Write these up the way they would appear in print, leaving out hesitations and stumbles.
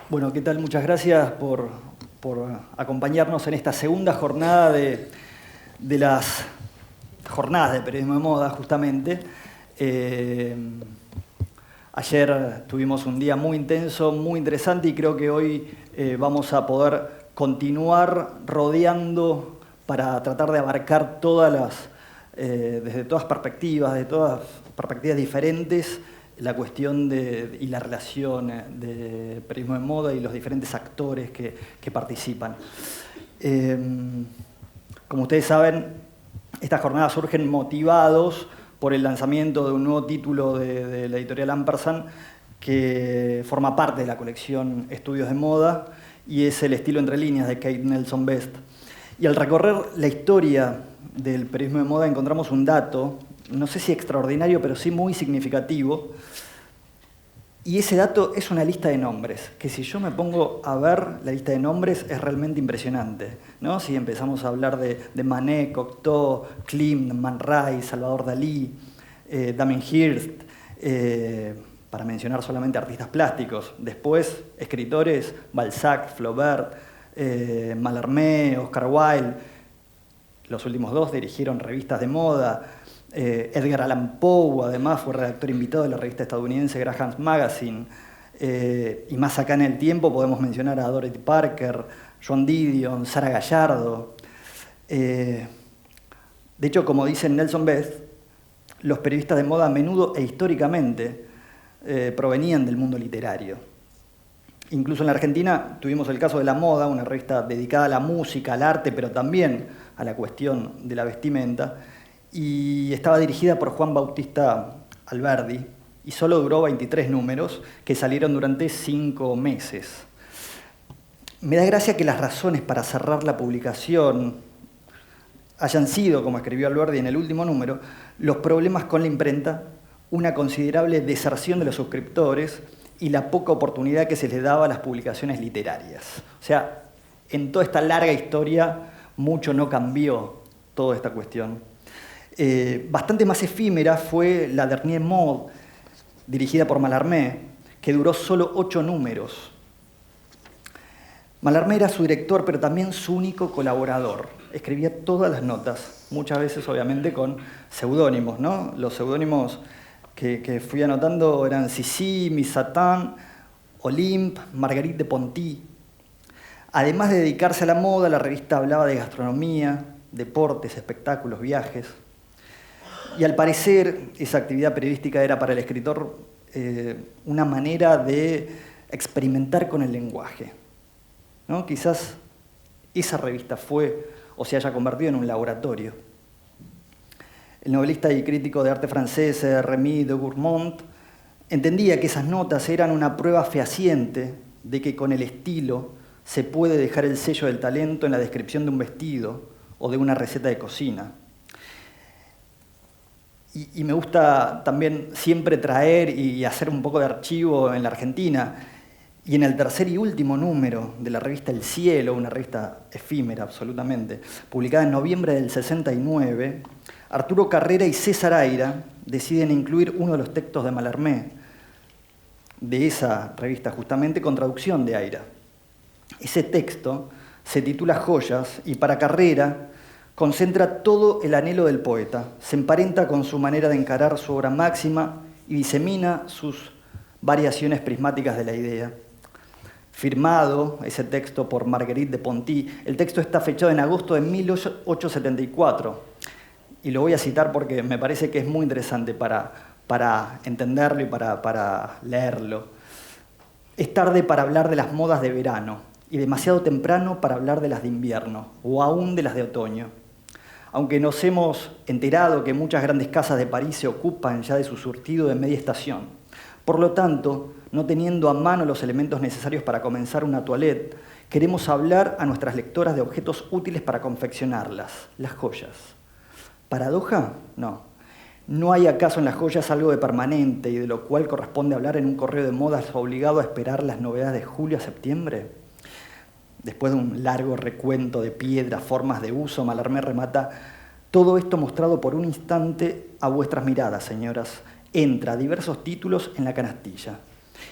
Bueno, ¿qué tal? Muchas gracias por acompañarnos en esta segunda jornada de las jornadas de periodismo de moda, justamente. Ayer tuvimos un día muy intenso, muy interesante, y creo que hoy vamos a poder continuar rodeando para tratar de abarcar desde todas perspectivas, de todas perspectivas diferentes, la cuestión y la relación de periodismo de moda y los diferentes actores que participan. Como ustedes saben, estas jornadas surgen motivados por el lanzamiento de un nuevo título de la editorial Ampersand, que forma parte de la colección Estudios de Moda, y es El estilo entre líneas de Kate Nelson Best. Y al recorrer la historia del periodismo de moda encontramos un dato, no sé si extraordinario, pero sí muy significativo. Y ese dato es una lista de nombres, que si yo me pongo a ver la lista de nombres es realmente impresionante, ¿no? Si empezamos a hablar de Manet, Cocteau, Klimt, Man Ray, Salvador Dalí, Damien Hirst, para mencionar solamente artistas plásticos. Después, escritores, Balzac, Flaubert, Mallarmé, Oscar Wilde. Los últimos dos dirigieron revistas de moda. Edgar Allan Poe, además, fue redactor invitado de la revista estadounidense Graham's Magazine. Y más acá en el tiempo podemos mencionar a Dorothy Parker, Joan Didion, Sara Gallardo. De hecho, como dice Nelson Best, los periodistas de moda a menudo e históricamente provenían del mundo literario. Incluso en la Argentina tuvimos el caso de La Moda, una revista dedicada a la música, al arte, pero también a la cuestión de la vestimenta, y estaba dirigida por Juan Bautista Alberdi, y solo duró 23 números, que salieron durante 5 meses. Me da gracia que las razones para cerrar la publicación hayan sido, como escribió Alberdi en el último número, los problemas con la imprenta, una considerable deserción de los suscriptores y la poca oportunidad que se les daba a las publicaciones literarias. O sea, en toda esta larga historia mucho no cambió toda esta cuestión. Bastante más efímera fue la Dernier Mode, dirigida por Mallarmé, que duró solo 8 números. Mallarmé era su director, pero también su único colaborador. Escribía todas las notas, muchas veces obviamente con seudónimos, ¿no? Los seudónimos que fui anotando eran Sissi, Miss Satan, Olympe, Marguerite de Ponty. Además de dedicarse a la moda, la revista hablaba de gastronomía, deportes, espectáculos, viajes. Y al parecer, esa actividad periodística era para el escritor una manera de experimentar con el lenguaje, ¿no? Quizás esa revista fue o se haya convertido en un laboratorio. El novelista y crítico de arte francés Rémy de Gourmont entendía que esas notas eran una prueba fehaciente de que con el estilo se puede dejar el sello del talento en la descripción de un vestido o de una receta de cocina. Y me gusta también siempre traer y hacer un poco de archivo en la Argentina. Y en el tercer y último número de la revista El Cielo, una revista efímera absolutamente, publicada en noviembre del 69, Arturo Carrera y César Aira deciden incluir uno de los textos de Mallarmé, de esa revista justamente, con traducción de Aira. Ese texto se titula Joyas y para Carrera concentra todo el anhelo del poeta, se emparenta con su manera de encarar su obra máxima y disemina sus variaciones prismáticas de la idea. Firmado ese texto por Marguerite de Ponty, el texto está fechado en agosto de 1874, y lo voy a citar porque me parece que es muy interesante para entenderlo y para leerlo. Es tarde para hablar de las modas de verano y demasiado temprano para hablar de las de invierno o aún de las de otoño. Aunque nos hemos enterado que muchas grandes casas de París se ocupan ya de su surtido de media estación. Por lo tanto, no teniendo a mano los elementos necesarios para comenzar una toilette, queremos hablar a nuestras lectoras de objetos útiles para confeccionarlas, las joyas. ¿Paradoja? No. ¿No hay acaso en las joyas algo de permanente y de lo cual corresponde hablar en un correo de modas obligado a esperar las novedades de julio a septiembre? Después de un largo recuento de piedras, formas de uso, Mallarmé remata: todo esto mostrado por un instante a vuestras miradas, señoras, entra diversos títulos en la canastilla.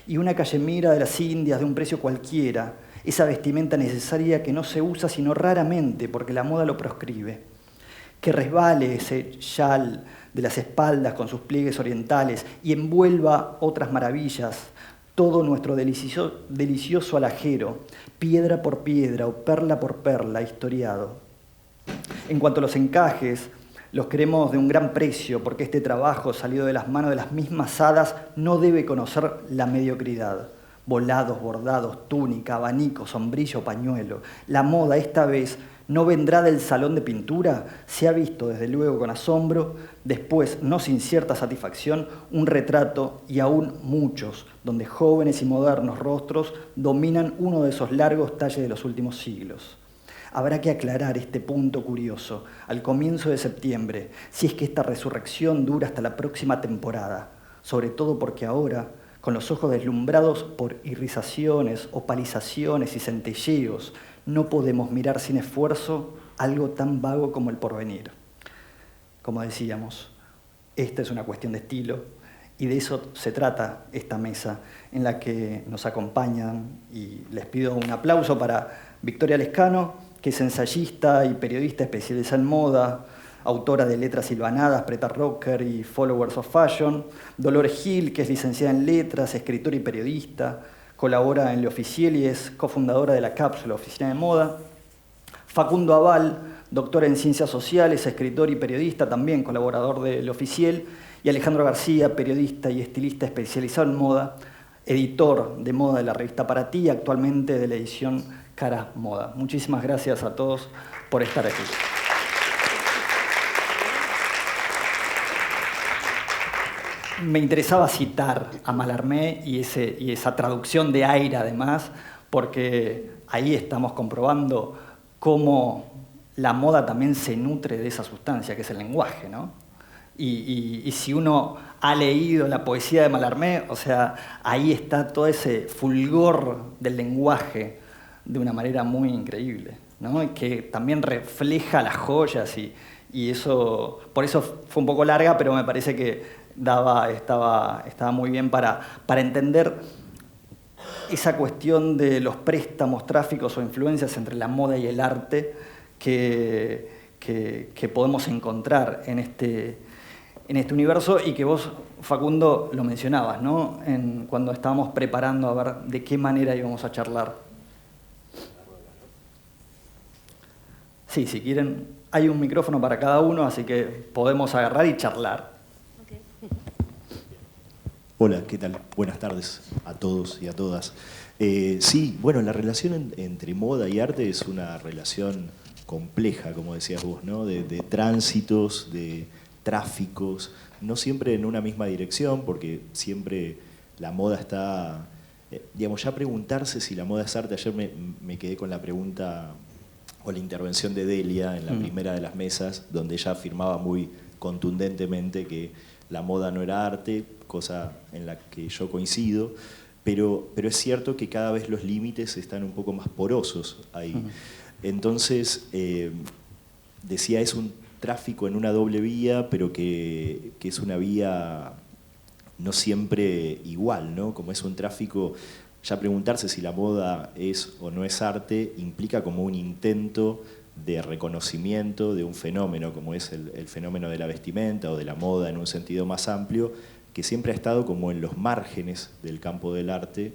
Y una cachemira de las Indias de un precio cualquiera, esa vestimenta necesaria que no se usa sino raramente porque la moda lo proscribe. Que resbale ese chal de las espaldas con sus pliegues orientales y envuelva otras maravillas, todo nuestro delicioso alajero, piedra por piedra o perla por perla, historiado. En cuanto a los encajes, los queremos de un gran precio, porque este trabajo, salido de las manos de las mismas hadas, no debe conocer la mediocridad. Volados, bordados, túnica, abanico, sombrillo, pañuelo. La moda esta vez no vendrá del salón de pintura, se ha visto desde luego con asombro, después, no sin cierta satisfacción, un retrato y aún muchos, donde jóvenes y modernos rostros dominan uno de esos largos talles de los últimos siglos. Habrá que aclarar este punto curioso al comienzo de septiembre, si es que esta resurrección dura hasta la próxima temporada, sobre todo porque ahora, con los ojos deslumbrados por irisaciones, opalizaciones y centelleos, no podemos mirar sin esfuerzo algo tan vago como el porvenir. Como decíamos, esta es una cuestión de estilo y de eso se trata esta mesa en la que nos acompañan, y les pido un aplauso para Victoria Lescano, que es ensayista y periodista especializada en moda, autora de Letras Silvanadas, Preta Rocker y Followers of Fashion. Dolores Gil, que es licenciada en Letras, escritora y periodista, colabora en Le Officiel y es cofundadora de la Cápsula Oficina de Moda. Facundo Aval, doctor en Ciencias Sociales, escritor y periodista, también colaborador de Le Officiel. Y Alejandro García, periodista y estilista especializado en moda, editor de moda de la revista Para Ti, actualmente de la edición Cara Moda. Muchísimas gracias a todos por estar aquí. Me interesaba citar a Mallarmé y esa traducción de Aire, además, porque ahí estamos comprobando cómo la moda también se nutre de esa sustancia, que es el lenguaje, ¿no? Y si uno ha leído la poesía de Mallarmé, o sea, ahí está todo ese fulgor del lenguaje de una manera muy increíble, ¿no? Y que también refleja las joyas y eso, por eso fue un poco larga, pero me parece que estaba muy bien para entender esa cuestión de los préstamos, tráficos o influencias entre la moda y el arte que podemos encontrar en este universo, y que vos, Facundo, lo mencionabas, ¿no? Cuando estábamos preparando a ver de qué manera íbamos a charlar. Sí, si quieren, hay un micrófono para cada uno, así que podemos agarrar y charlar. Okay. Hola, ¿qué tal? Buenas tardes a todos y a todas. Sí, bueno, la relación entre moda y arte es una relación compleja, como decías vos, ¿no? De tránsitos, de tráficos, no siempre en una misma dirección, porque siempre la moda está, digamos, ya preguntarse si la moda es arte. Ayer me quedé con la pregunta o la intervención de Delia en la primera de las mesas, donde ella afirmaba muy contundentemente que la moda no era arte, cosa en la que yo coincido, pero es cierto que cada vez los límites están un poco más porosos ahí. Entonces, decía, es un tráfico en una doble vía, pero que es una vía no siempre igual, ¿no? Como es un tráfico, ya preguntarse si la moda es o no es arte implica como un intento de reconocimiento de un fenómeno, como es el fenómeno de la vestimenta o de la moda en un sentido más amplio, que siempre ha estado como en los márgenes del campo del arte,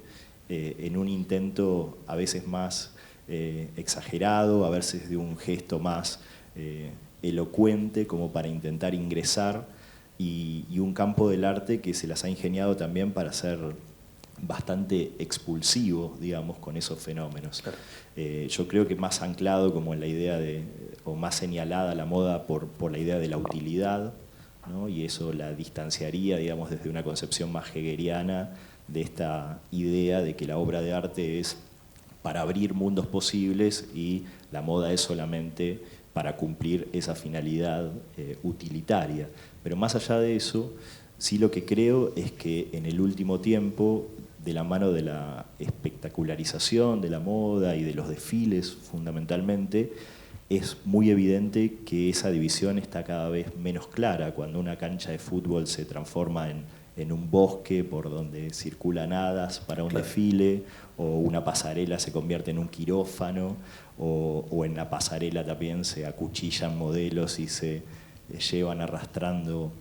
en un intento a veces más exagerado, a veces de un gesto más elocuente como para intentar ingresar, y un campo del arte que se las ha ingeniado también para ser bastante expulsivo, digamos, con esos fenómenos. Claro. Yo creo que más anclado como en la idea o más señalada la moda por la idea de la utilidad, ¿no? Y eso la distanciaría, digamos, desde una concepción más hegeliana de esta idea de que la obra de arte es para abrir mundos posibles y la moda es solamente para cumplir esa finalidad utilitaria. Pero más allá de eso, sí lo que creo es que en el último tiempo, de la mano de la espectacularización de la moda y de los desfiles fundamentalmente, es muy evidente que esa división está cada vez menos clara. Cuando una cancha de fútbol se transforma en un bosque por donde circulan hadas para un desfile, o una pasarela se convierte en un quirófano, o en la pasarela también se acuchillan modelos y se llevan arrastrando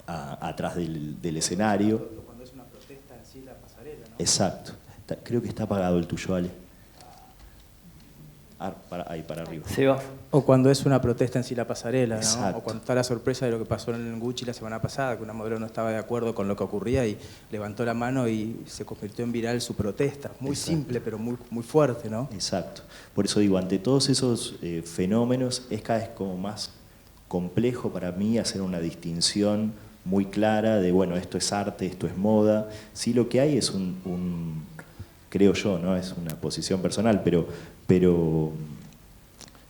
atrás del escenario. Cuando es una protesta en sí la pasarela, ¿no? Exacto. Creo que está apagado el tuyo, Ale. Ahí para arriba. Sí, va. O cuando es una protesta en sí la pasarela, ¿no? Exacto. O cuando está la sorpresa de lo que pasó en Gucci la semana pasada, que una modelo no estaba de acuerdo con lo que ocurría y levantó la mano y se convirtió en viral su protesta. Muy Exacto. simple, pero muy, muy fuerte, ¿no? Exacto. Por eso digo, ante todos esos fenómenos es cada vez como más complejo para mí hacer una distinción muy clara de, bueno, esto es arte, esto es moda. Sí, lo que hay es creo yo, ¿no? Es una posición personal, pero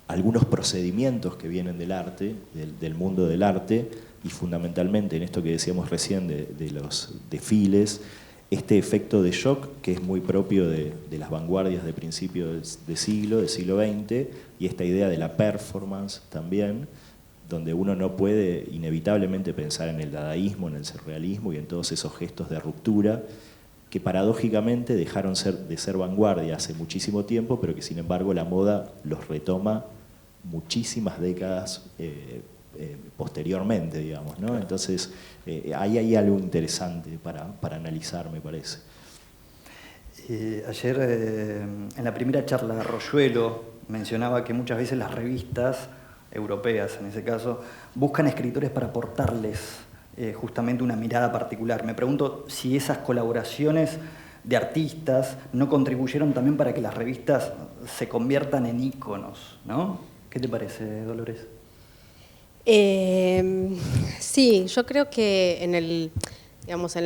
algunos procedimientos que vienen del arte, del mundo del arte, y fundamentalmente en esto que decíamos recién de los desfiles, este efecto de shock que es muy propio de las vanguardias de principios del siglo XX, y esta idea de la performance también, donde uno no puede inevitablemente pensar en el dadaísmo, en el surrealismo y en todos esos gestos de ruptura que paradójicamente dejaron de ser vanguardia hace muchísimo tiempo, pero que sin embargo la moda los retoma muchísimas décadas posteriormente, digamos, ¿no? Entonces, ahí hay algo interesante para analizar, me parece. Ayer, en la primera charla, Royuelo mencionaba que muchas veces las revistas europeas, en ese caso, buscan escritores para aportarles justamente una mirada particular. Me pregunto si esas colaboraciones de artistas no contribuyeron también para que las revistas se conviertan en íconos, ¿no? ¿Qué te parece, Dolores? Sí, yo creo que en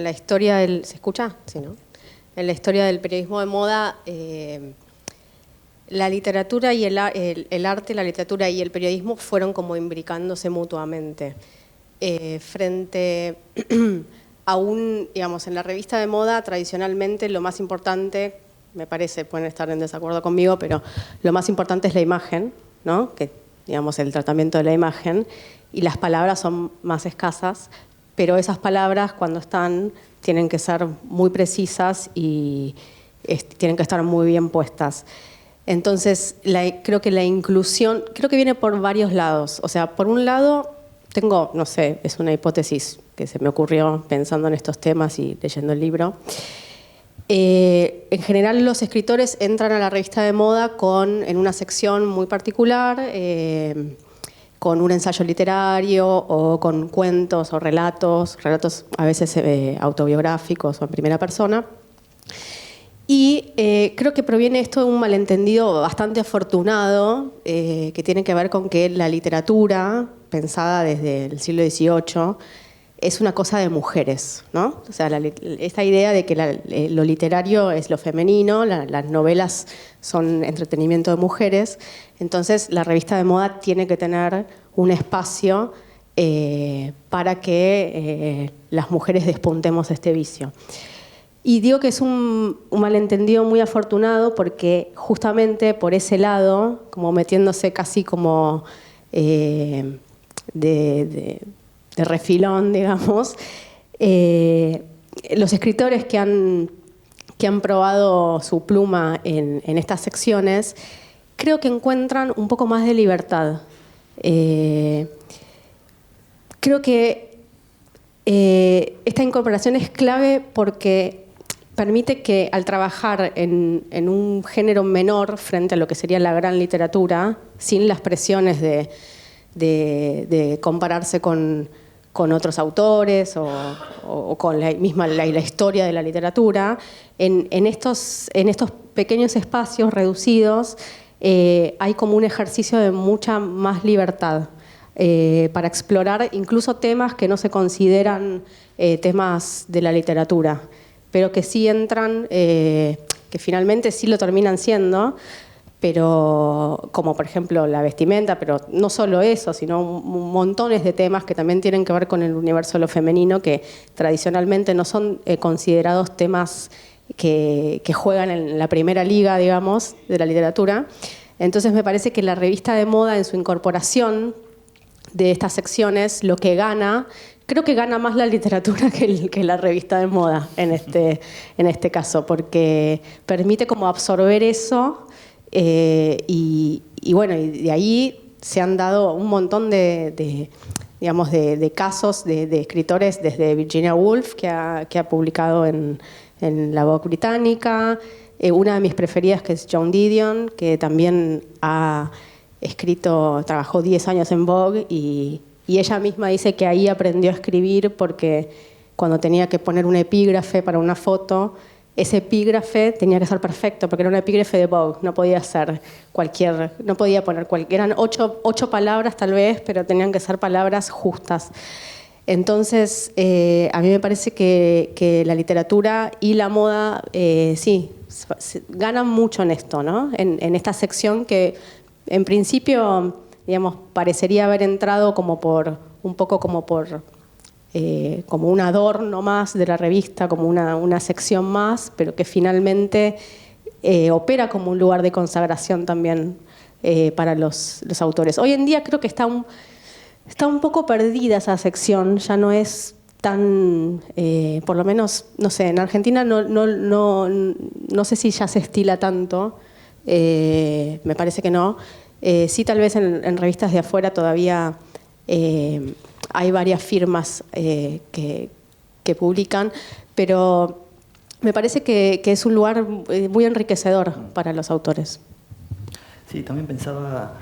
la historia del... ¿Se escucha? Sí, ¿no? En la historia del periodismo de moda, la literatura y el arte, la literatura y el periodismo fueron como imbricándose mutuamente. Frente a digamos, en la revista de moda, tradicionalmente lo más importante, me parece, pueden estar en desacuerdo conmigo, pero lo más importante es la imagen, ¿no? Que, digamos, el tratamiento de la imagen, y las palabras son más escasas, pero esas palabras cuando están tienen que ser muy precisas y tienen que estar muy bien puestas. Entonces, creo que la inclusión, creo que viene por varios lados. O sea, por un lado, no sé, es una hipótesis que se me ocurrió pensando en estos temas y leyendo el libro. En general, los escritores entran a la revista de moda en una sección muy particular, con un ensayo literario o con cuentos o relatos a veces autobiográficos o en primera persona. Y creo que proviene esto de un malentendido bastante afortunado que tiene que ver con que la literatura, pensada desde el siglo XVIII, es una cosa de mujeres, ¿no? O sea, esta idea de que lo literario es lo femenino, las novelas son entretenimiento de mujeres, entonces la revista de moda tiene que tener un espacio para que las mujeres despuntemos este vicio. Y digo que es un malentendido muy afortunado porque justamente por ese lado, como metiéndose casi como de refilón, digamos, los escritores que han probado su pluma en estas secciones, creo que encuentran un poco más de libertad. Creo que esta incorporación es clave porque permite que al trabajar en un género menor frente a lo que sería la gran literatura, sin las presiones de compararse con otros autores o con la historia de la literatura, en estos pequeños espacios reducidos hay como un ejercicio de mucha más libertad para explorar incluso temas que no se consideran temas de la literatura, pero que sí entran, que finalmente sí lo terminan siendo, pero como por ejemplo la vestimenta, pero no solo eso, sino montones de temas que también tienen que ver con el universo de lo femenino, que tradicionalmente no son considerados temas que juegan en la primera liga, digamos, de la literatura. Entonces me parece que la revista de moda, en su incorporación de estas secciones, lo que gana creo que gana más la literatura que la revista de moda en este caso, porque permite como absorber eso y bueno, y de ahí se han dado un montón de casos de escritores, desde Virginia Woolf, que ha publicado en la Vogue británica, una de mis preferidas, que es Joan Didion, que también trabajó 10 años en Vogue y ella misma dice que ahí aprendió a escribir porque cuando tenía que poner un epígrafe para una foto, ese epígrafe tenía que ser perfecto porque era un epígrafe de Vogue, no podía ser no podía poner eran 8 palabras tal vez, pero tenían que ser palabras justas. Entonces, a mí me parece que la literatura y la moda, sí, ganan mucho en esto, ¿no? En esta sección que, en principio, digamos, parecería haber entrado como un adorno más de la revista, como una sección más, pero que finalmente opera como un lugar de consagración también para los autores. Hoy en día creo que está un poco perdida esa sección, ya no es tan, por lo menos, no sé, en Argentina no sé si ya se estila tanto, me parece que no. Sí, tal vez en revistas de afuera todavía hay varias firmas que publican, pero me parece que es un lugar muy enriquecedor para los autores. Sí, también pensaba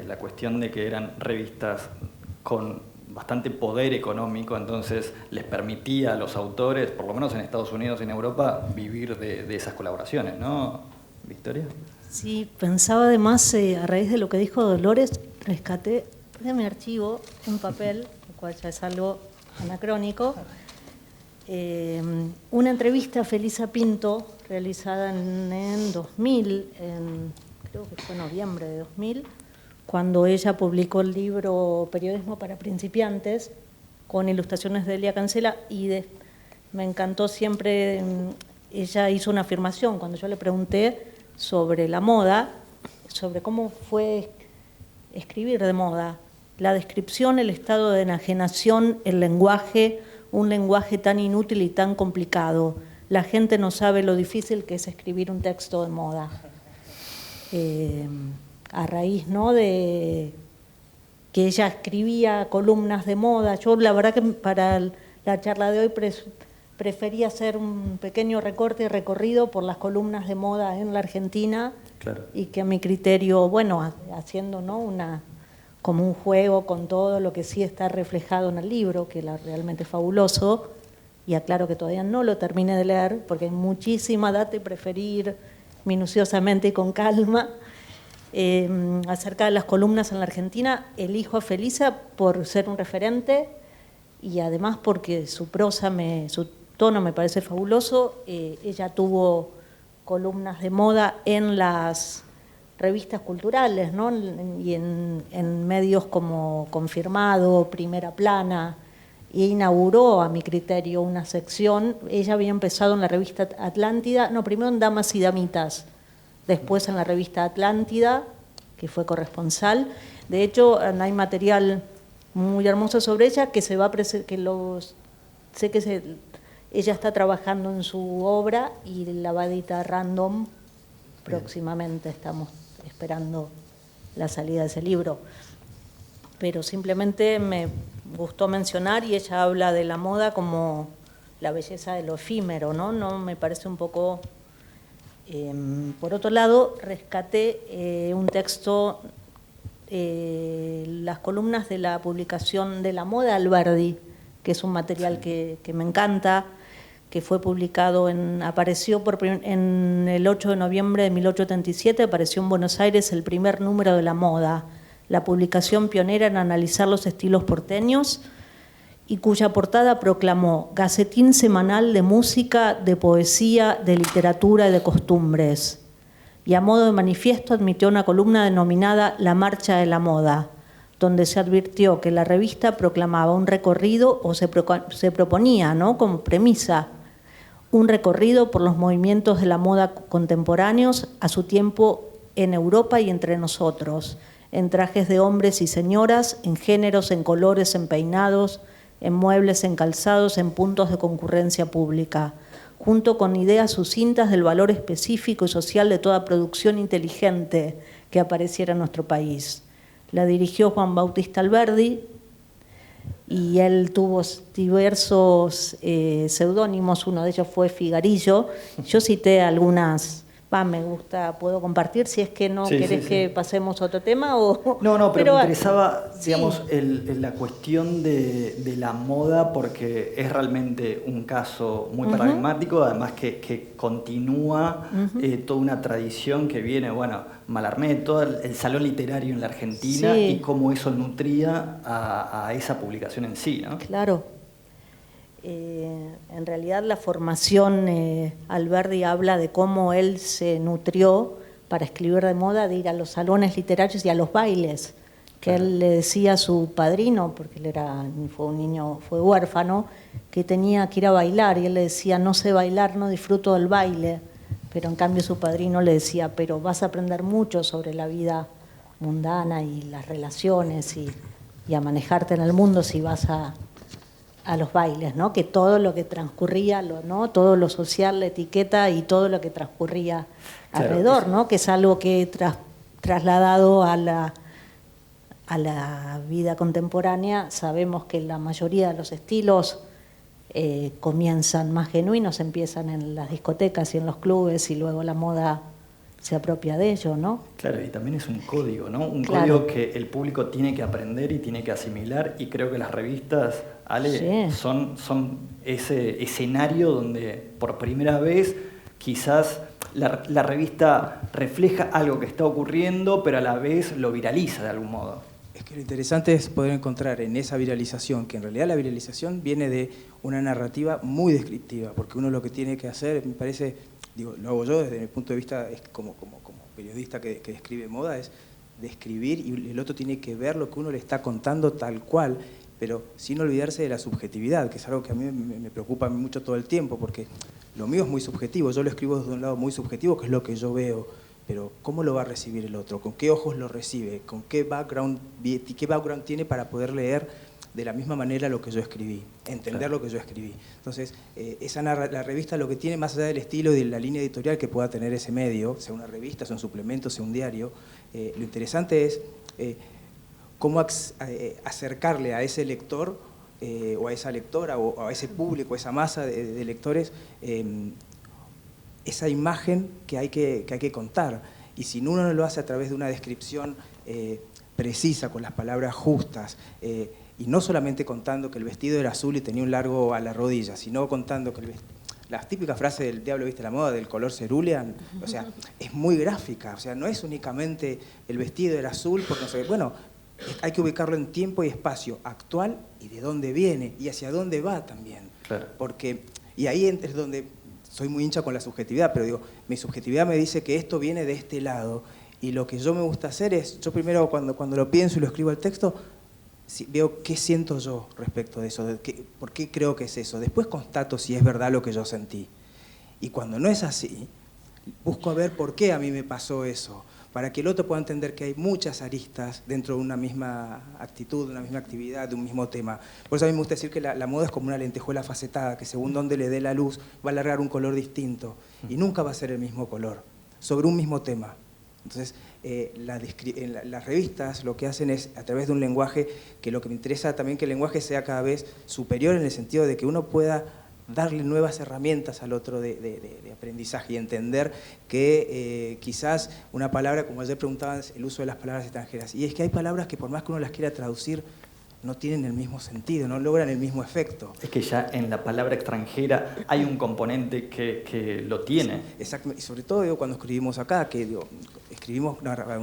la cuestión de que eran revistas con bastante poder económico, entonces les permitía a los autores, por lo menos en Estados Unidos y en Europa, vivir de esas colaboraciones, ¿no, Victoria? Sí, pensaba además, a raíz de lo que dijo Dolores, rescaté de mi archivo un papel, el cual ya es algo anacrónico, una entrevista a Felisa Pinto, realizada en 2000, creo que fue noviembre de 2000, cuando ella publicó el libro Periodismo para principiantes, con ilustraciones de Elia Cancela, y me encantó siempre, ella hizo una afirmación cuando yo le pregunté sobre la moda, sobre cómo fue escribir de moda, la descripción, el estado de enajenación, el lenguaje, un lenguaje tan inútil y tan complicado. La gente no sabe lo difícil que es escribir un texto de moda. A raíz, ¿no?, de que ella escribía columnas de moda. Yo la verdad que para la charla de hoy prefería hacer un pequeño recorte y recorrido por las columnas de moda en la Argentina. Claro. Y que a mi criterio, bueno, haciendo, ¿no?, como un juego con todo lo que sí está reflejado en el libro, que realmente es fabuloso, y aclaro que todavía no lo terminé de leer porque hay muchísima data y preferir minuciosamente y con calma. Acerca de las columnas en la Argentina, elijo a Felisa por ser un referente y además porque su prosa, su tono me parece fabuloso. Ella tuvo columnas de moda en las revistas culturales, ¿no?, y en medios como Confirmado, Primera Plana, e inauguró, a mi criterio, una sección. Ella había empezado en la revista Atlántida, primero en Damas y Damitas, después en la revista Atlántida, que fue corresponsal. De hecho, hay material muy hermoso sobre ella que ella está trabajando en su obra y la va a editar Random próximamente. Estamos esperando la salida de ese libro. Pero simplemente me gustó mencionar, y ella habla de la moda como la belleza de lo efímero, ¿no? No me parece un poco... por otro lado, rescaté un texto, las columnas de la publicación de La Moda Alberdi, que es un material que me encanta, que fue publicado apareció en el 8 de noviembre de 1877, apareció en Buenos Aires el primer número de La Moda, la publicación pionera en analizar los estilos porteños, y cuya portada proclamó Gacetín semanal de música, de poesía, de literatura y de costumbres. Y a modo de manifiesto admitió una columna denominada La Marcha de la Moda, donde se advirtió que la revista proclamaba un recorrido, o se proponía, ¿no?, como premisa, un recorrido por los movimientos de la moda contemporáneos a su tiempo en Europa y entre nosotros, en trajes de hombres y señoras, en géneros, en colores, en peinados, en muebles, en calzados, en puntos de concurrencia pública, junto con ideas sucintas del valor específico y social de toda producción inteligente que apareciera en nuestro país. La dirigió Juan Bautista Alberdi y él tuvo diversos seudónimos, uno de ellos fue Figarillo. Yo cité algunas. Me gusta, puedo compartir si es que no querés que pasemos a otro tema o... No, pero me interesaba, digamos, la cuestión de la moda, porque es realmente un caso muy paradigmático, además que continúa toda una tradición que viene, Mallarmé, todo el salón literario en la Argentina y cómo eso nutría a esa publicación en sí, ¿no? Claro. En realidad la formación, Alberdi habla de cómo él se nutrió para escribir de moda, de ir a los salones literarios y a los bailes, que él le decía a su padrino, porque él fue huérfano, que tenía que ir a bailar, y él le decía, no sé bailar, no disfruto del baile, pero en cambio su padrino le decía, pero vas a aprender mucho sobre la vida mundana y las relaciones y a manejarte en el mundo si vas a los bailes, ¿no? Que todo lo que transcurría, ¿no? Todo lo social, la etiqueta y todo lo que transcurría alrededor, ¿no? Que es algo que trasladado a la vida contemporánea, sabemos que la mayoría de los estilos comienzan más genuinos, empiezan en las discotecas y en los clubes y luego la moda se apropia de ello, ¿no? Claro, y también es un código, ¿no? Un código que el público tiene que aprender y tiene que asimilar, y creo que las revistas, Ale, son ese escenario donde por primera vez quizás la revista refleja algo que está ocurriendo, pero a la vez lo viraliza de algún modo. Es que lo interesante es poder encontrar en esa viralización, que en realidad la viralización viene de una narrativa muy descriptiva, porque uno lo que tiene que hacer, me parece, lo hago yo desde mi punto de vista es como periodista que describe moda, es describir, y el otro tiene que ver lo que uno le está contando tal cual, pero sin olvidarse de la subjetividad, que es algo que a mí me preocupa mucho todo el tiempo, porque lo mío es muy subjetivo, yo lo escribo desde un lado muy subjetivo, que es lo que yo veo, pero ¿cómo lo va a recibir el otro? ¿Con qué ojos lo recibe? ¿Con qué background tiene para poder leer de la misma manera lo que yo escribí, entender lo que yo escribí? Entonces, la revista lo que tiene, más allá del estilo y de la línea editorial que pueda tener ese medio, sea una revista, sea un suplemento, sea un diario, lo interesante es cómo acercarle a ese lector o a esa lectora o a ese público, a esa masa de lectores, esa imagen que hay que contar. Y si uno no lo hace a través de una descripción precisa, con las palabras justas, y no solamente contando que el vestido era azul y tenía un largo a la rodilla, sino contando que las típicas frases del diablo viste la moda, del color cerulean, o sea, es muy gráfica, o sea, no es únicamente el vestido era azul, porque no sé, bueno, hay que ubicarlo en tiempo y espacio actual y de dónde viene y hacia dónde va también. Claro. Y ahí es donde soy muy hincha con la subjetividad, pero digo, mi subjetividad me dice que esto viene de este lado, y lo que yo me gusta hacer es, yo primero cuando lo pienso y lo escribo al texto, veo qué siento yo respecto de eso, por qué creo que es eso. Después constato si es verdad lo que yo sentí. Y cuando no es así, busco a ver por qué a mí me pasó eso, para que el otro pueda entender que hay muchas aristas dentro de una misma actitud, de una misma actividad, de un mismo tema. Por eso a mí me gusta decir que la moda es como una lentejuela facetada, que según donde le dé la luz va a alargar un color distinto y nunca va a ser el mismo color, sobre un mismo tema. Entonces, las revistas lo que hacen es, a través de un lenguaje, que lo que me interesa también que el lenguaje sea cada vez superior en el sentido de que uno pueda darle nuevas herramientas al otro de aprendizaje y entender que quizás una palabra, como ayer preguntaban, el uso de las palabras extranjeras, y es que hay palabras que por más que uno las quiera traducir, no tienen el mismo sentido, no logran el mismo efecto. Es que ya en la palabra extranjera hay un componente que lo tiene. Exacto, y sobre todo digo, cuando escribimos acá, que digo,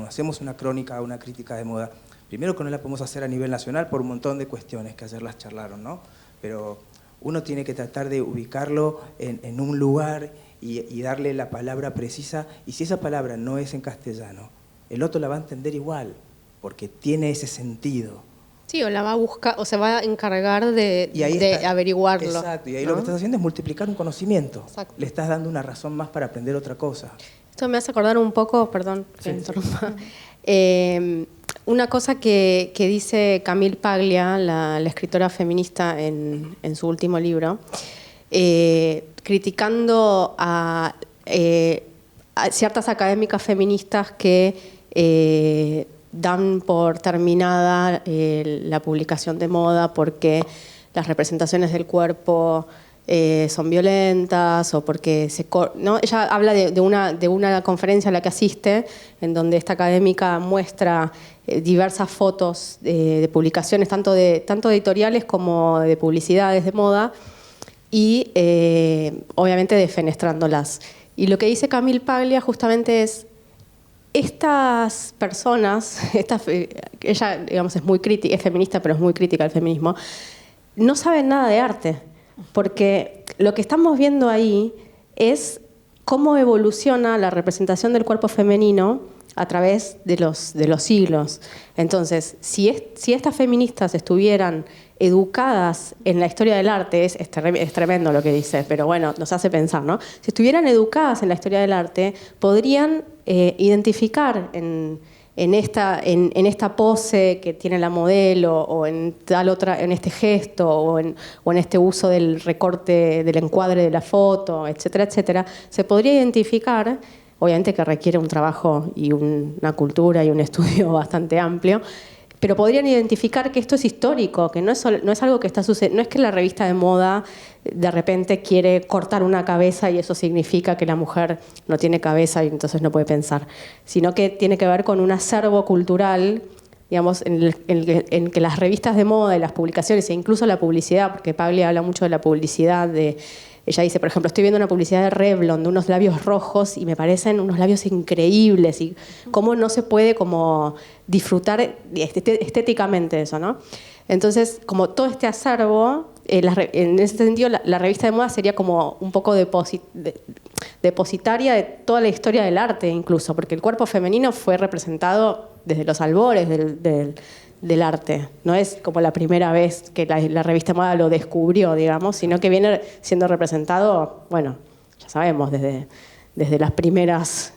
hacemos una crónica, una crítica de moda, primero que no la podemos hacer a nivel nacional por un montón de cuestiones que ayer las charlaron, ¿no? Pero uno tiene que tratar de ubicarlo en un lugar y darle la palabra precisa, y si esa palabra no es en castellano, el otro la va a entender igual, porque tiene ese sentido. Sí, o la va a buscar, o se va a encargar de averiguarlo. Exacto, y ahí ¿no? Lo que estás haciendo es multiplicar un conocimiento. Exacto. Le estás dando una razón más para aprender otra cosa. Esto me hace acordar un poco, perdón que interrumpa, una cosa que dice Camille Paglia, la escritora feminista en su último libro, criticando a ciertas académicas feministas que dan por terminada la publicación de moda porque las representaciones del cuerpo son violentas o porque ¿no? Ella habla de una conferencia a la que asiste en donde esta académica muestra diversas fotos de publicaciones, tanto editoriales como de publicidades de moda y obviamente defenestrándolas. Y lo que dice Camille Paglia justamente es estas personas, ella digamos es muy crítica, es feminista pero es muy crítica del feminismo, no saben nada de arte. Porque lo que estamos viendo ahí es cómo evoluciona la representación del cuerpo femenino a través de los siglos. Entonces, si estas feministas estuvieran educadas en la historia del arte, es tremendo lo que dice, pero bueno, nos hace pensar, ¿no? Si estuvieran educadas en la historia del arte, podrían identificar en esta pose que tiene la modelo o en tal otra, en este gesto o en este uso del recorte, del encuadre de la foto, etcétera, etcétera, se podría identificar, obviamente que requiere un trabajo y una cultura y un estudio bastante amplio, pero podrían identificar que esto es histórico, que no es algo que está sucediendo, no es que la revista de moda de repente quiere cortar una cabeza y eso significa que la mujer no tiene cabeza y entonces no puede pensar, sino que tiene que ver con un acervo cultural, digamos, en que las revistas de moda y las publicaciones e incluso la publicidad, porque Paglia habla mucho de la publicidad, ella dice, por ejemplo, estoy viendo una publicidad de Revlon, de unos labios rojos, y me parecen unos labios increíbles, y cómo no se puede como disfrutar estéticamente de eso, ¿no? Entonces, como todo este acervo, en ese sentido, la revista de moda sería como un poco depositaria de toda la historia del arte, incluso, porque el cuerpo femenino fue representado desde los albores del arte. No es como la primera vez que la revista de moda lo descubrió, digamos, sino que viene siendo representado, bueno, ya sabemos, desde las primeras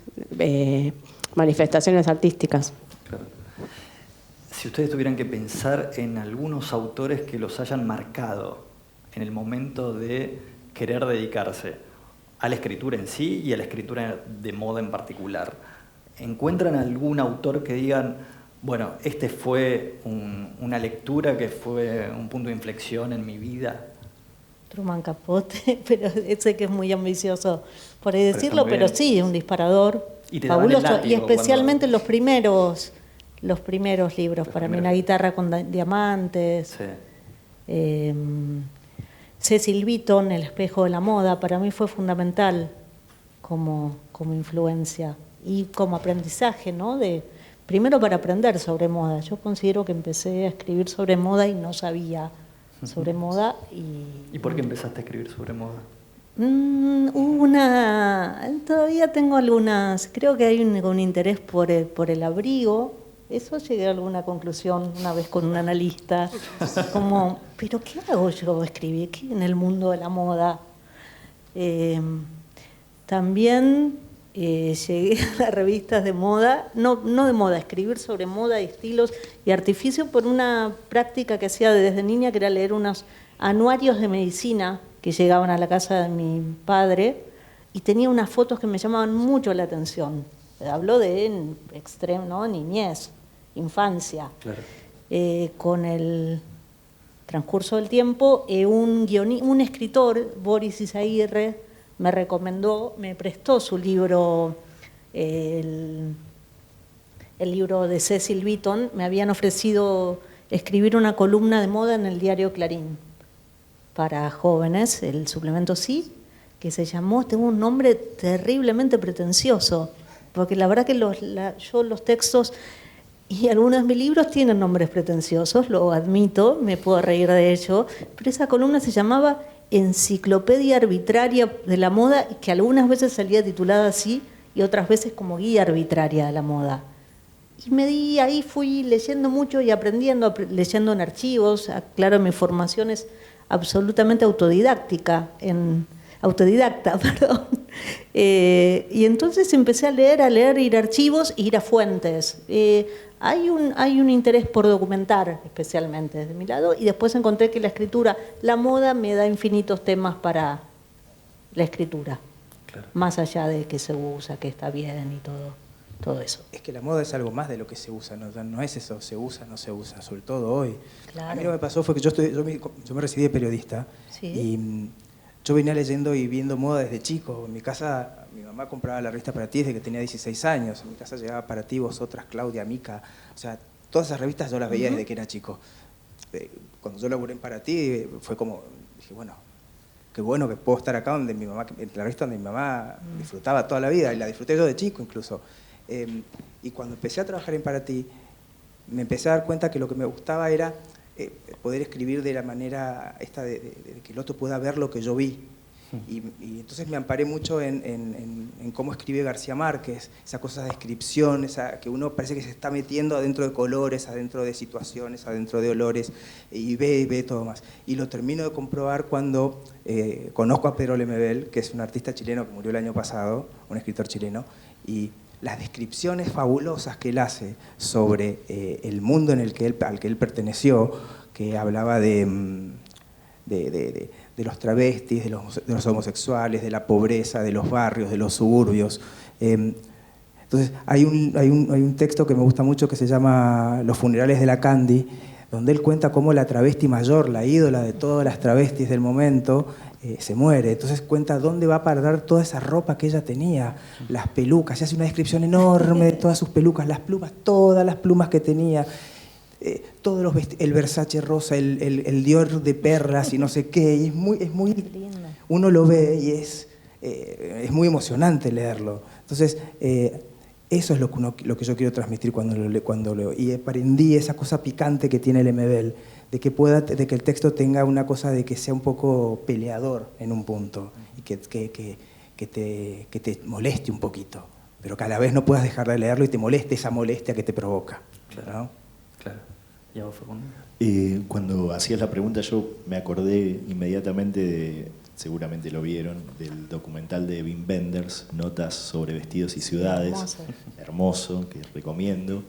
manifestaciones artísticas. Claro. Si ustedes tuvieran que pensar en algunos autores que los hayan marcado en el momento de querer dedicarse a la escritura en sí y a la escritura de moda en particular, ¿encuentran algún autor que digan, bueno, este fue una lectura que fue un punto de inflexión en mi vida? Truman Capote, pero sé que es muy ambicioso por decirlo, pero sí, es un disparador fabuloso. Y especialmente los primeros libros, para mí, Una guitarra con diamantes. Sí. Cecil Beaton, El espejo de la moda, para mí fue fundamental como influencia y como aprendizaje, ¿no? Primero para aprender sobre moda. Yo considero que empecé a escribir sobre moda y no sabía sobre moda. ¿Y por qué empezaste a escribir sobre moda? Todavía tengo algunas, creo que hay un interés por el abrigo. Eso llegué a alguna conclusión una vez con un analista, como, ¿pero qué hago yo escribir aquí en el mundo de la moda? También llegué a las revistas de moda, no de moda, escribir sobre moda y estilos y artificio por una práctica que hacía desde niña, que era leer unos anuarios de medicina que llegaban a la casa de mi padre y tenía unas fotos que me llamaban mucho la atención. Habló de extremo, ¿no? Niñez, infancia. Claro. Con el transcurso del tiempo, un escritor, Boris Izaguirre, me prestó su libro, el libro de Cecil Beaton. Me habían ofrecido escribir una columna de moda en el diario Clarín para jóvenes, el suplemento Sí, que se llamó, tengo un nombre terriblemente pretencioso, porque la verdad que yo los textos y algunos de mis libros tienen nombres pretenciosos, lo admito, me puedo reír de ello, pero esa columna se llamaba Enciclopedia Arbitraria de la Moda, que algunas veces salía titulada así y otras veces como Guía Arbitraria de la Moda. Y ahí fui leyendo mucho y aprendiendo, leyendo en archivos. Claro, mi formación es absolutamente autodidacta, Y entonces empecé a leer, ir a archivos, ir a fuentes. Hay un interés por documentar, especialmente desde mi lado, y después encontré que la moda me da infinitos temas para la escritura, claro. Más allá de que se usa, que está bien y todo eso. Es que la moda es algo más de lo que se usa, no es eso, se usa, no se usa, sobre todo hoy. Claro. A mí lo que me pasó fue que yo me recibí de periodista, ¿sí? Y yo venía leyendo y viendo moda desde chico. En mi casa, mi mamá compraba la revista Para Ti desde que tenía 16 años. En mi casa llegaba Para Ti, Vosotras, Claudia, Mica. O sea, todas esas revistas yo las veía desde que era chico. Cuando yo laburé en Para Ti, fue como, dije, bueno, qué bueno que puedo estar acá donde mi mamá, en la revista donde mi mamá disfrutaba toda la vida, y la disfruté yo de chico incluso. Y cuando empecé a trabajar en Para Ti, me empecé a dar cuenta que lo que me gustaba era poder escribir de la manera esta de que el otro pueda ver lo que yo vi. Y entonces me amparé mucho en cómo escribe García Márquez, esa cosa de descripción, que uno parece que se está metiendo adentro de colores, adentro de situaciones, adentro de olores, y ve todo más. Y lo termino de comprobar cuando conozco a Pedro Lemebel, que es un artista chileno que murió el año pasado, un escritor chileno, y las descripciones fabulosas que él hace sobre el mundo al que él perteneció, que hablaba de los travestis, de los homosexuales, de la pobreza, de los barrios, de los suburbios. Entonces, hay un texto que me gusta mucho que se llama Los funerales de la Candy, donde él cuenta cómo la travesti mayor, la ídola de todas las travestis del momento, se muere. Entonces cuenta dónde va a parar toda esa ropa que ella tenía, las pelucas, y hace una descripción enorme de todas sus pelucas, las plumas, todas las plumas que tenía, todos los el Versace rosa, el Dior de perlas y no sé qué, y es muy uno lo ve y es muy emocionante leerlo. Entonces, eso es lo que yo quiero transmitir cuando leo. Y aprendí esa cosa picante que tiene Lemebel, de que el texto tenga una cosa de que sea un poco peleador en un punto, y que te moleste un poquito, pero que a la vez no puedas dejar de leerlo y te moleste esa molestia que te provoca. Claro, ¿no? Claro. ¿Y a vos, Facundo? Cuando hacías la pregunta yo me acordé inmediatamente seguramente lo vieron, del documental de Wim Wenders, Notas sobre vestidos y ciudades. Hermoso, que recomiendo.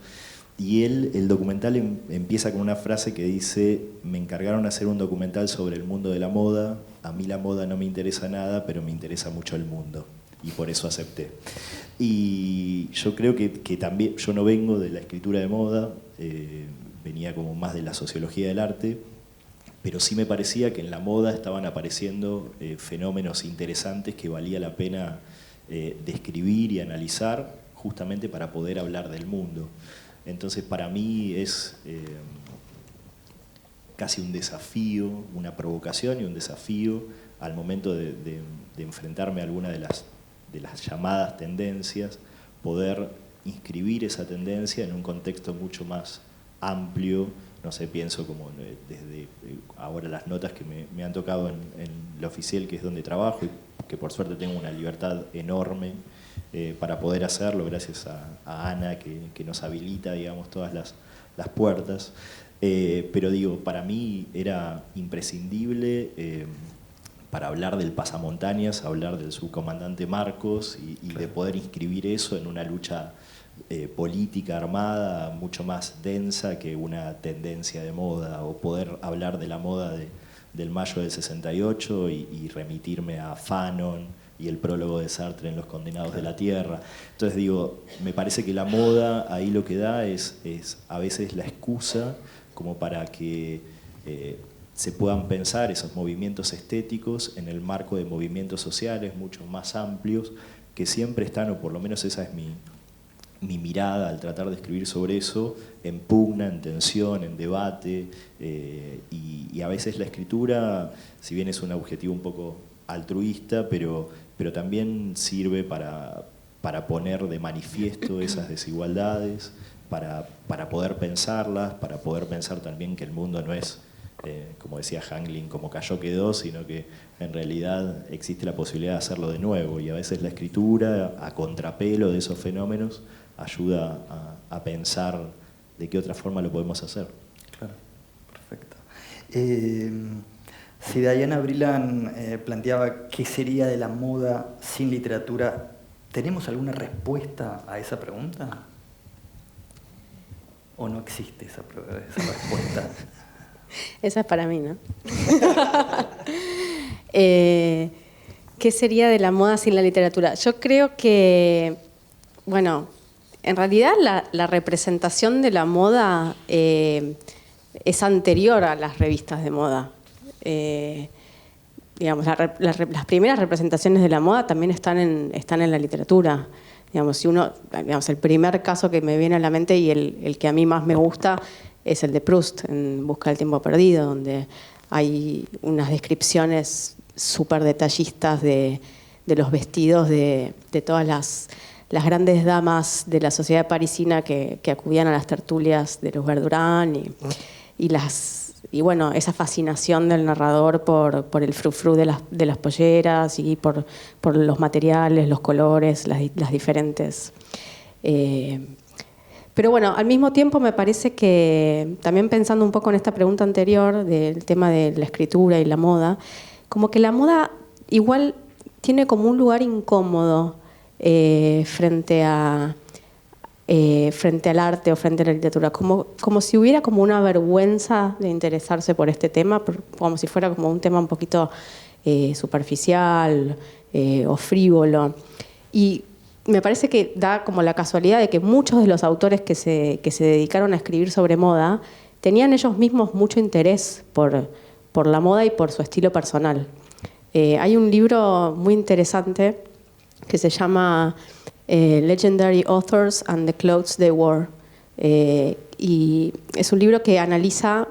Y el documental empieza con una frase que dice: me encargaron hacer un documental sobre el mundo de la moda, a mí la moda no me interesa nada, pero me interesa mucho el mundo, y por eso acepté. Y yo creo que también, yo no vengo de la escritura de moda, venía como más de la sociología del arte, pero sí me parecía que en la moda estaban apareciendo fenómenos interesantes que valía la pena describir y analizar, justamente para poder hablar del mundo. Entonces para mí es casi un desafío, una provocación y un desafío al momento de enfrentarme a alguna de las llamadas tendencias, poder inscribir esa tendencia en un contexto mucho más amplio. No sé, pienso como desde ahora las notas que me han tocado en La Oficial, que es donde trabajo, y que por suerte tengo una libertad enorme para poder hacerlo, gracias a Ana, que nos habilita, digamos, todas las puertas. Pero digo, para mí era imprescindible, para hablar del pasamontañas, hablar del subcomandante Marcos y de poder inscribir eso en una lucha política armada mucho más densa que una tendencia de moda, o poder hablar de la moda del mayo del 68 y remitirme a Fanon y el prólogo de Sartre en Los Condenados de la Tierra. Entonces digo, me parece que la moda ahí lo que da es a veces la excusa como para que se puedan pensar esos movimientos estéticos en el marco de movimientos sociales mucho más amplios, que siempre están, o por lo menos esa es mi mirada al tratar de escribir sobre eso, en pugna, en tensión, en debate, y a veces la escritura, si bien es un objetivo un poco altruista, pero también sirve para poner de manifiesto esas desigualdades, para poder pensarlas, para poder pensar también que el mundo no es, como decía Hanglin, como cayó quedó, sino que en realidad existe la posibilidad de hacerlo de nuevo, y a veces la escritura, a contrapelo de esos fenómenos, ayuda a pensar de qué otra forma lo podemos hacer. Claro, perfecto. Si Diana Vreeland planteaba qué sería de la moda sin literatura, ¿tenemos alguna respuesta a esa pregunta? ¿O no existe esa respuesta? Esa es para mí, ¿no? ¿Qué sería de la moda sin la literatura? Yo creo que, bueno, en realidad la representación de la moda es anterior a las revistas de moda. Digamos, las primeras representaciones de la moda también están en la literatura. Digamos, el primer caso que me viene a la mente y el que a mí más me gusta es el de Proust, en Busca del tiempo perdido, donde hay unas descripciones súper detallistas de los vestidos de todas las grandes damas de la sociedad parisina que acudían a las tertulias de los Verdurán y bueno, esa fascinación del narrador por el frufru de las polleras y por los materiales, los colores, las diferentes. Pero bueno, al mismo tiempo me parece que, también pensando un poco en esta pregunta anterior del tema de la escritura y la moda, como que la moda igual tiene como un lugar incómodo frente al arte o frente a la literatura, como si hubiera como una vergüenza de interesarse por este tema, como si fuera como un tema un poquito superficial o frívolo. Y me parece que da como la casualidad de que muchos de los autores que se dedicaron a escribir sobre moda tenían ellos mismos mucho interés por la moda y por su estilo personal. Hay un libro muy interesante que se llama Legendary Authors and the Clothes They Wore. Y es un libro que analiza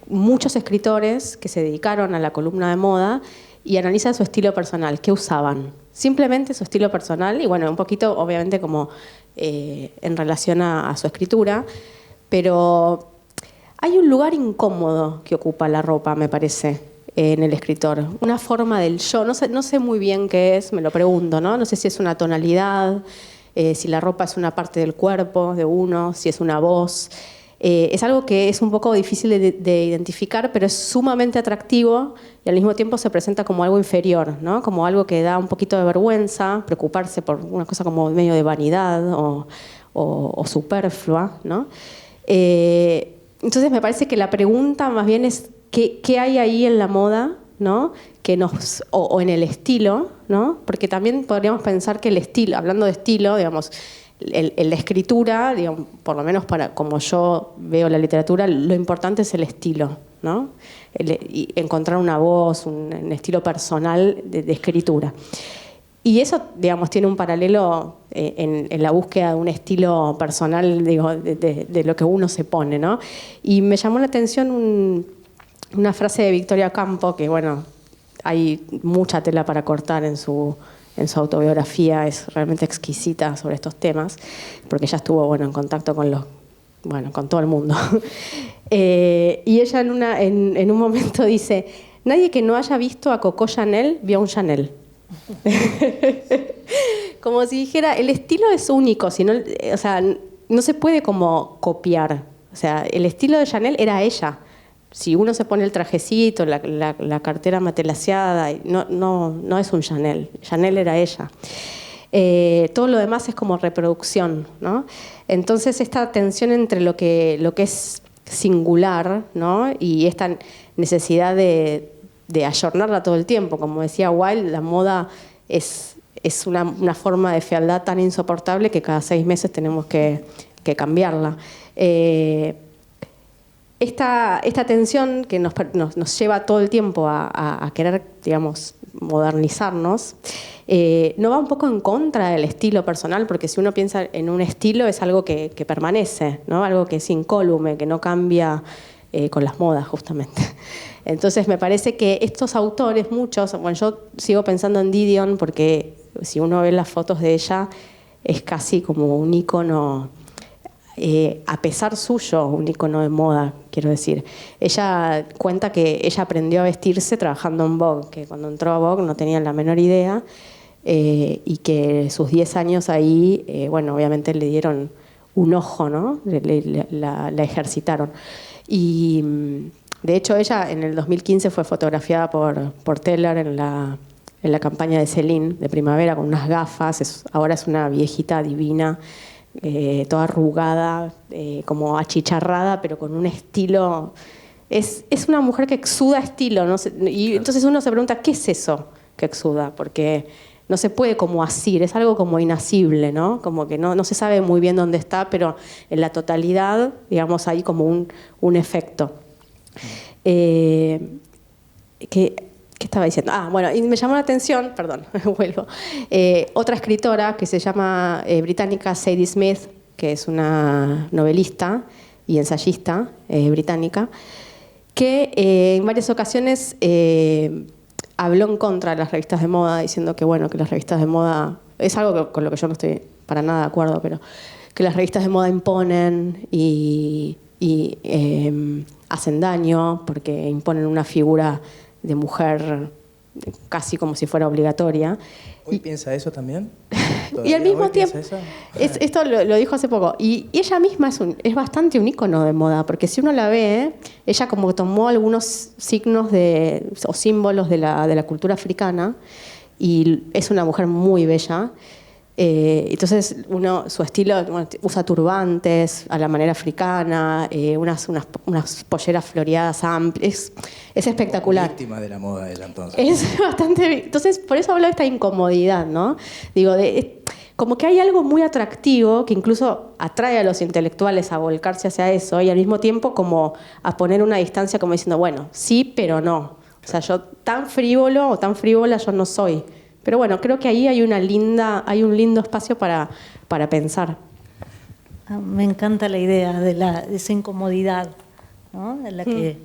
muchos escritores que se dedicaron a la columna de moda y analiza su estilo personal, qué usaban. Simplemente su estilo personal y bueno, un poquito obviamente como en relación a su escritura, pero hay un lugar incómodo que ocupa la ropa, me parece, en el escritor. Una forma del yo, no sé muy bien qué es, me lo pregunto, ¿no? No sé si es una tonalidad, si la ropa es una parte del cuerpo de uno, si es una voz. Es algo que es un poco difícil de identificar, pero es sumamente atractivo y al mismo tiempo se presenta como algo inferior, ¿no? Como algo que da un poquito de vergüenza, preocuparse por una cosa como medio de vanidad o superflua, ¿no? Entonces me parece que la pregunta más bien es ¿qué hay ahí en la moda, ¿no? o en el estilo, ¿no? Porque también podríamos pensar que el estilo, hablando de estilo, digamos, la escritura, digamos, por lo menos para como yo veo la literatura, lo importante es el estilo, ¿no? Y encontrar una voz, un estilo personal de escritura. Y eso, digamos, tiene un paralelo en la búsqueda de un estilo personal, digo, de lo que uno se pone, ¿no? Y me llamó la atención una frase de Victoria Ocampo, que bueno, hay mucha tela para cortar en su autobiografía, es realmente exquisita sobre estos temas, porque ella estuvo bueno, en contacto con todo el mundo. Y ella en un momento dice, nadie que no haya visto a Coco Chanel vio a un Chanel. Como si dijera, el estilo es único, o sea, no se puede como copiar. O sea, el estilo de Chanel era ella. Si uno se pone el trajecito, la cartera matelaseada, no es un Chanel. Chanel era ella. Todo lo demás es como reproducción, ¿no? Entonces esta tensión entre lo que es singular, ¿no? Y esta necesidad de ayornarla todo el tiempo. Como decía Wilde, la moda es una forma de fealdad tan insoportable que cada 6 meses tenemos que cambiarla. Esta tensión que nos lleva todo el tiempo a querer, digamos, modernizarnos, no va un poco en contra del estilo personal, porque si uno piensa en un estilo es algo que permanece, ¿no? Algo que es incólume, que no cambia con las modas, justamente. Entonces me parece que estos autores, muchos, bueno, yo sigo pensando en Didion, porque si uno ve las fotos de ella, es casi como un ícono, a pesar suyo, un ícono de moda, quiero decir. Ella cuenta que ella aprendió a vestirse trabajando en Vogue, que cuando entró a Vogue no tenía la menor idea, y que sus 10 años ahí, bueno, obviamente le dieron un ojo, ¿no? La ejercitaron. Y De hecho, ella en el 2015 fue fotografiada por Teller en la campaña de Celine de primavera con unas gafas. Ahora es una viejita divina, toda arrugada, como achicharrada, pero con un estilo... Es una mujer que exuda estilo, ¿no? Y entonces uno se pregunta, ¿qué es eso que exuda? Porque no se puede como asir, es algo como inacible, ¿no? Como que no se sabe muy bien dónde está, pero en la totalidad, digamos, hay como un efecto. ¿Qué estaba diciendo? Bueno, y me llamó la atención, perdón, vuelvo, otra escritora que se llama británica Sadie Smith, que es una novelista y ensayista británica, que en varias ocasiones habló en contra de las revistas de moda, diciendo que, bueno, que las revistas de moda, es algo con lo que yo no estoy para nada de acuerdo, pero que las revistas de moda imponen y hacen daño porque imponen una figura de mujer casi como si fuera obligatoria. ¿Hoy piensa eso también? Y al mismo tiempo, esto lo dijo hace poco, y ella misma es bastante un ícono de moda, porque si uno la ve, ella como tomó algunos signos o símbolos de la cultura africana, y es una mujer muy bella. Entonces su estilo, bueno, usa turbantes a la manera africana, unas polleras floreadas amplias, es espectacular. Víctima de la moda ella entonces. Es bastante, entonces por eso hablo de esta incomodidad, ¿no? Digo, como que hay algo muy atractivo que incluso atrae a los intelectuales a volcarse hacia eso y al mismo tiempo como a poner una distancia como diciendo, bueno, sí, pero no. O sea, yo tan frívolo o tan frívola yo no soy. Pero bueno, creo que ahí hay un lindo espacio para pensar. Me encanta la idea de esa incomodidad, ¿no?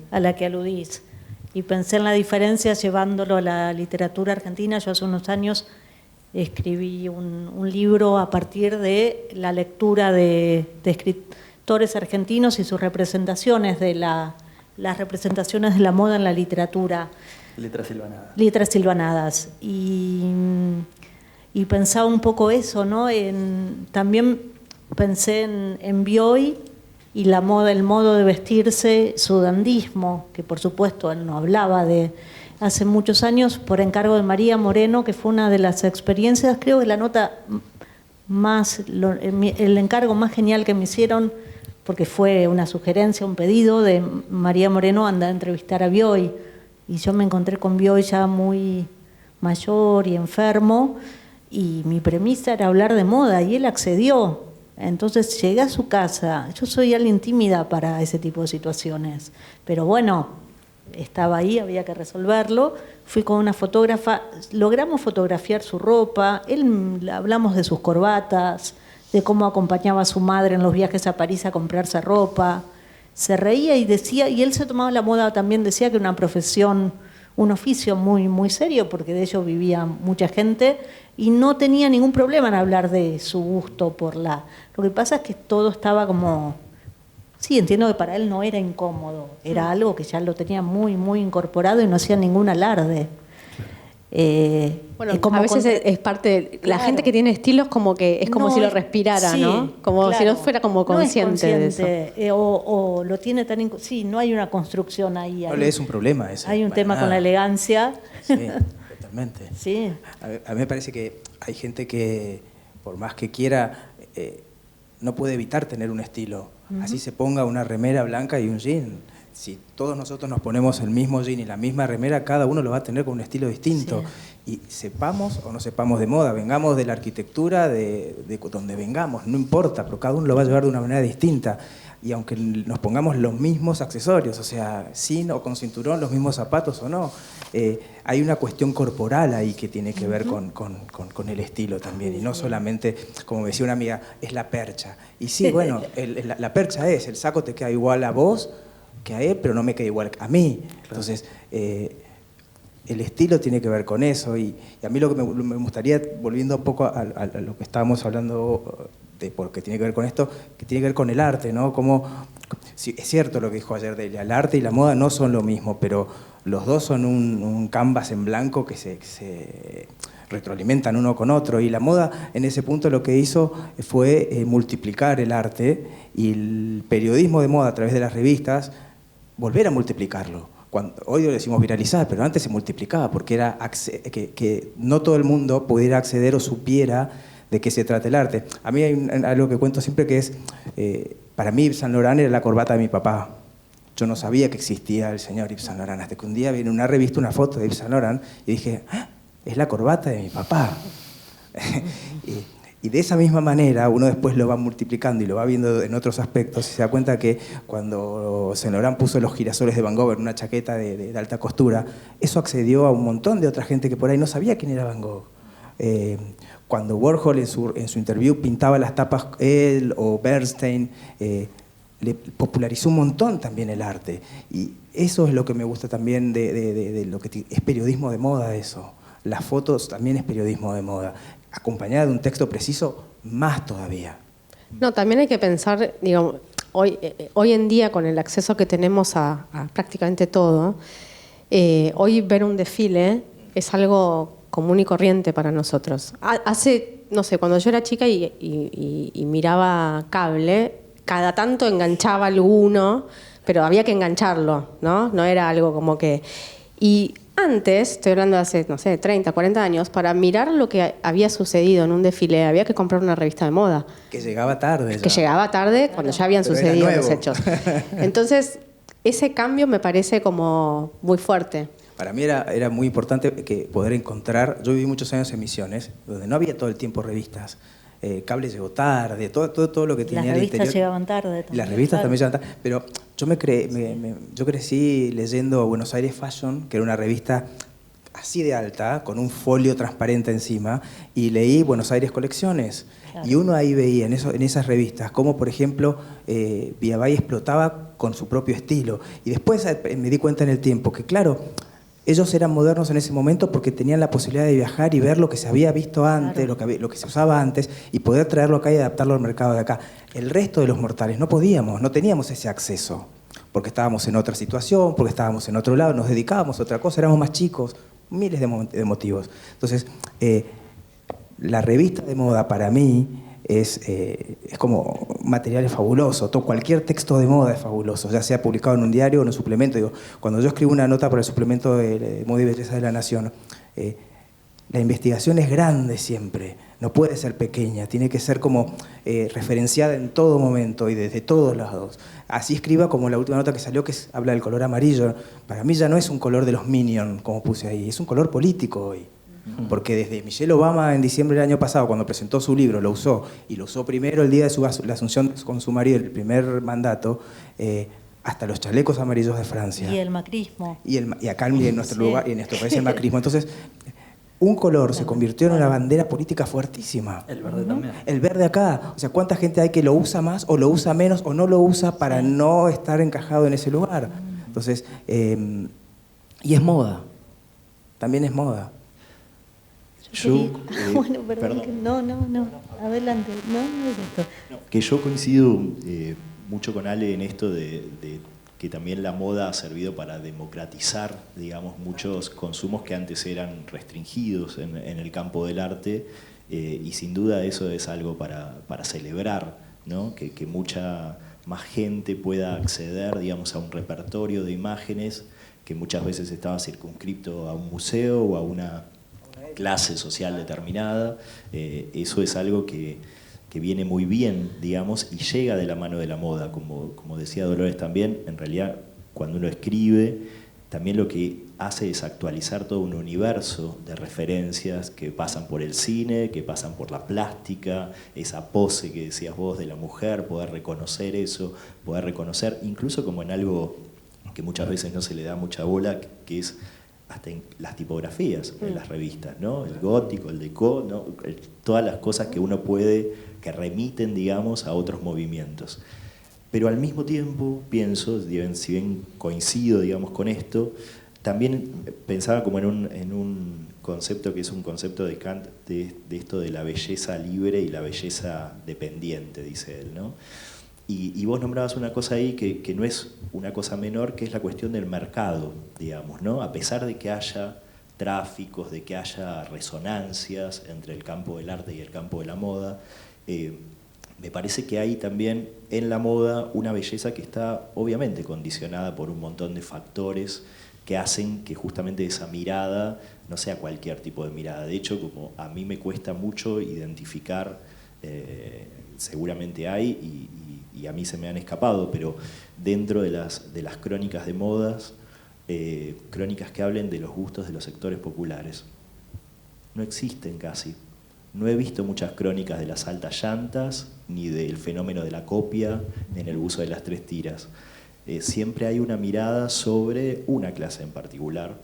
a la que aludís. Y pensé en la diferencia llevándolo a la literatura argentina. Yo hace unos años escribí un libro a partir de la lectura de escritores argentinos y sus representaciones las representaciones de la moda en la literatura. Letras silvanadas. Letras silvanadas. Y pensaba un poco eso, ¿no? También pensé en Bioy y la moda, el modo de vestirse, su dandismo, que por supuesto él no hablaba de hace muchos años, por encargo de María Moreno, que fue una de las experiencias, creo que la nota el encargo más genial que me hicieron, porque fue una sugerencia, un pedido de María Moreno, anda a entrevistar a Bioy. Y yo me encontré con Bioy ya muy mayor y enfermo, y mi premisa era hablar de moda, y él accedió. Entonces llegué a su casa. Yo soy alguien tímida para ese tipo de situaciones, pero bueno, estaba ahí, había que resolverlo. Fui con una fotógrafa, logramos fotografiar su ropa, hablamos de sus corbatas, de cómo acompañaba a su madre en los viajes a París a comprarse ropa. Se reía y decía, y él se tomaba la moda también, decía que era una profesión, un oficio muy, muy serio, porque de ello vivía mucha gente, y no tenía ningún problema en hablar de su gusto por Lo que pasa es que todo estaba como... Sí, entiendo que para él no era incómodo, era algo que ya lo tenía muy, muy incorporado y no hacía ningún alarde. Bueno, a veces es parte de, la gente que tiene estilos como que es como si lo respirara, sí, ¿no? Como claro, si no fuera como consciente, no es de eso. O lo tiene tan... Sí, no hay una construcción ahí. No le es un problema ese. Hay un tema con la elegancia. Sí, totalmente. Sí. A mí me parece que hay gente que, por más que quiera, no puede evitar tener un estilo. Así se ponga una remera blanca y un jean. Si todos nosotros nos ponemos el mismo jean y la misma remera, cada uno lo va a tener con un estilo distinto. Sí. Y sepamos o no sepamos de moda, vengamos de la arquitectura, de donde vengamos, no importa, pero cada uno lo va a llevar de una manera distinta. Y aunque nos pongamos los mismos accesorios, o sea, sin o con cinturón, los mismos zapatos o no, hay una cuestión corporal ahí que tiene que ver con el estilo también. Y no solamente, como me decía una amiga, es la percha. Y sí, bueno, la percha el saco te queda igual a vos que a él, pero no me queda igual a mí. Entonces, el estilo tiene que ver con eso. Y a mí lo que me gustaría, volviendo un poco a lo que estábamos hablando, porque tiene que ver con esto, que tiene que ver con el arte, ¿no? Como, sí, es cierto lo que dijo ayer Delia, el arte y la moda no son lo mismo, pero los dos son un canvas en blanco que se retroalimentan uno con otro, y la moda en ese punto lo que hizo fue multiplicar el arte, y el periodismo de moda a través de las revistas volver a multiplicarlo. Hoy lo decimos viralizar, pero antes se multiplicaba porque era que no todo el mundo pudiera acceder o supiera de qué se trata el arte. A mí hay algo que cuento siempre que es, para mí Yves Saint Laurent era la corbata de mi papá. Yo no sabía que existía el señor Yves Saint Laurent, hasta que un día vi en una revista una foto de Yves Saint Laurent y dije, ¡ah! Es la corbata de mi papá. Y de esa misma manera uno después lo va multiplicando y lo va viendo en otros aspectos y se da cuenta que cuando Saint Laurent puso los girasoles de Van Gogh en una chaqueta de alta costura, eso accedió a un montón de otra gente que por ahí no sabía quién era Van Gogh. Cuando Warhol en su interview pintaba las tapas, él o Bernstein, le popularizó un montón también el arte. Y eso es lo que me gusta también de lo que es periodismo de moda, eso. Las fotos también es periodismo de moda. Acompañada de un texto preciso, más todavía. No, también hay que pensar, digamos, hoy en día con el acceso que tenemos a prácticamente todo, hoy ver un desfile es algo común y corriente para nosotros. Hace, no sé, cuando yo era chica y miraba cable, cada tanto enganchaba alguno, pero había que engancharlo, ¿no? No era algo como que... Y antes, estoy hablando de hace, no sé, 30, 40 años, para mirar lo que había sucedido en un desfile había que comprar una revista de moda. Que llegaba tarde. Que llegaba tarde cuando ya habían sucedido los hechos. Entonces, ese cambio me parece como muy fuerte. Para mí era muy importante que poder encontrar... Yo viví muchos años en Misiones, donde no había todo el tiempo revistas. Cable llegó tarde, todo lo que tenía el interior. Las revistas llegaban tarde también. Las revistas también llegaban tarde, pero yo crecí leyendo Buenos Aires Fashion, que era una revista así de alta, con un folio transparente encima, y leí Buenos Aires Colecciones. Claro. Y uno ahí veía en esas revistas cómo, por ejemplo, Villabay explotaba con su propio estilo. Y después me di cuenta en el tiempo que, claro, ellos eran modernos en ese momento porque tenían la posibilidad de viajar y ver lo que se había visto antes, claro, lo que se usaba antes, y poder traerlo acá y adaptarlo al mercado de acá. El resto de los mortales no podíamos, no teníamos ese acceso, porque estábamos en otra situación, porque estábamos en otro lado, nos dedicábamos a otra cosa, éramos más chicos, miles de motivos. Entonces, la revista de moda para mí es como material fabuloso. Cualquier texto de moda es fabuloso, ya sea publicado en un diario o en un suplemento. Digo, cuando yo escribo una nota para el suplemento de Moda y Belleza de la Nación, la investigación es grande siempre, no puede ser pequeña, tiene que ser como referenciada en todo momento y desde todos lados. Así escriba como la última nota que salió, que habla del color amarillo. Para mí ya no es un color de los Minions, como puse ahí, es un color político hoy. Porque desde Michelle Obama en diciembre del año pasado, cuando presentó su libro, lo usó, y lo usó primero el día de la asunción con su marido, el primer mandato, hasta los chalecos amarillos de Francia. Y el macrismo. Y acá en nuestro lugar, y en nuestro país el macrismo. Entonces, un color se convirtió en una bandera política fuertísima. El verde también. El verde acá. O sea, ¿cuánta gente hay que lo usa más o lo usa menos o no lo usa para no estar encajado en ese lugar? Entonces, y es moda. También es moda. Bueno, perdón. No, adelante. No es esto. Que yo coincido mucho con Ale en esto de que también la moda ha servido para democratizar, digamos, muchos consumos que antes eran restringidos en el campo del arte, y sin duda eso es algo para celebrar, ¿no? Que mucha más gente pueda acceder, digamos, a un repertorio de imágenes que muchas veces estaba circunscripto a un museo o a una clase social determinada. Eso es algo que viene muy bien, digamos, y llega de la mano de la moda. Como decía Dolores también, en realidad cuando uno escribe, también lo que hace es actualizar todo un universo de referencias que pasan por el cine, que pasan por la plástica, esa pose que decías vos de la mujer, poder reconocer eso, poder reconocer, incluso como en algo que muchas veces no se le da mucha bola, que es hasta en las tipografías en las revistas, ¿no? El gótico, el deco, ¿no? Todas las cosas que uno puede, que remiten, digamos, a otros movimientos. Pero al mismo tiempo, pienso, si bien coincido, digamos, con esto, también pensaba como en un concepto que es un concepto de Kant, de esto de la belleza libre y la belleza dependiente, dice él, ¿no? Y vos nombrabas una cosa ahí que no es una cosa menor, que es la cuestión del mercado, digamos, ¿no? A pesar de que haya tráficos, de que haya resonancias entre el campo del arte y el campo de la moda, me parece que hay también en la moda una belleza que está obviamente condicionada por un montón de factores que hacen que justamente esa mirada no sea cualquier tipo de mirada. De hecho, como a mí me cuesta mucho identificar, seguramente hay y a mí se me han escapado, pero dentro de las crónicas de modas, crónicas que hablen de los gustos de los sectores populares. No existen casi. No he visto muchas crónicas de las altas llantas, ni del fenómeno de la copia, en el uso de las 3 tiras. Siempre hay una mirada sobre una clase en particular,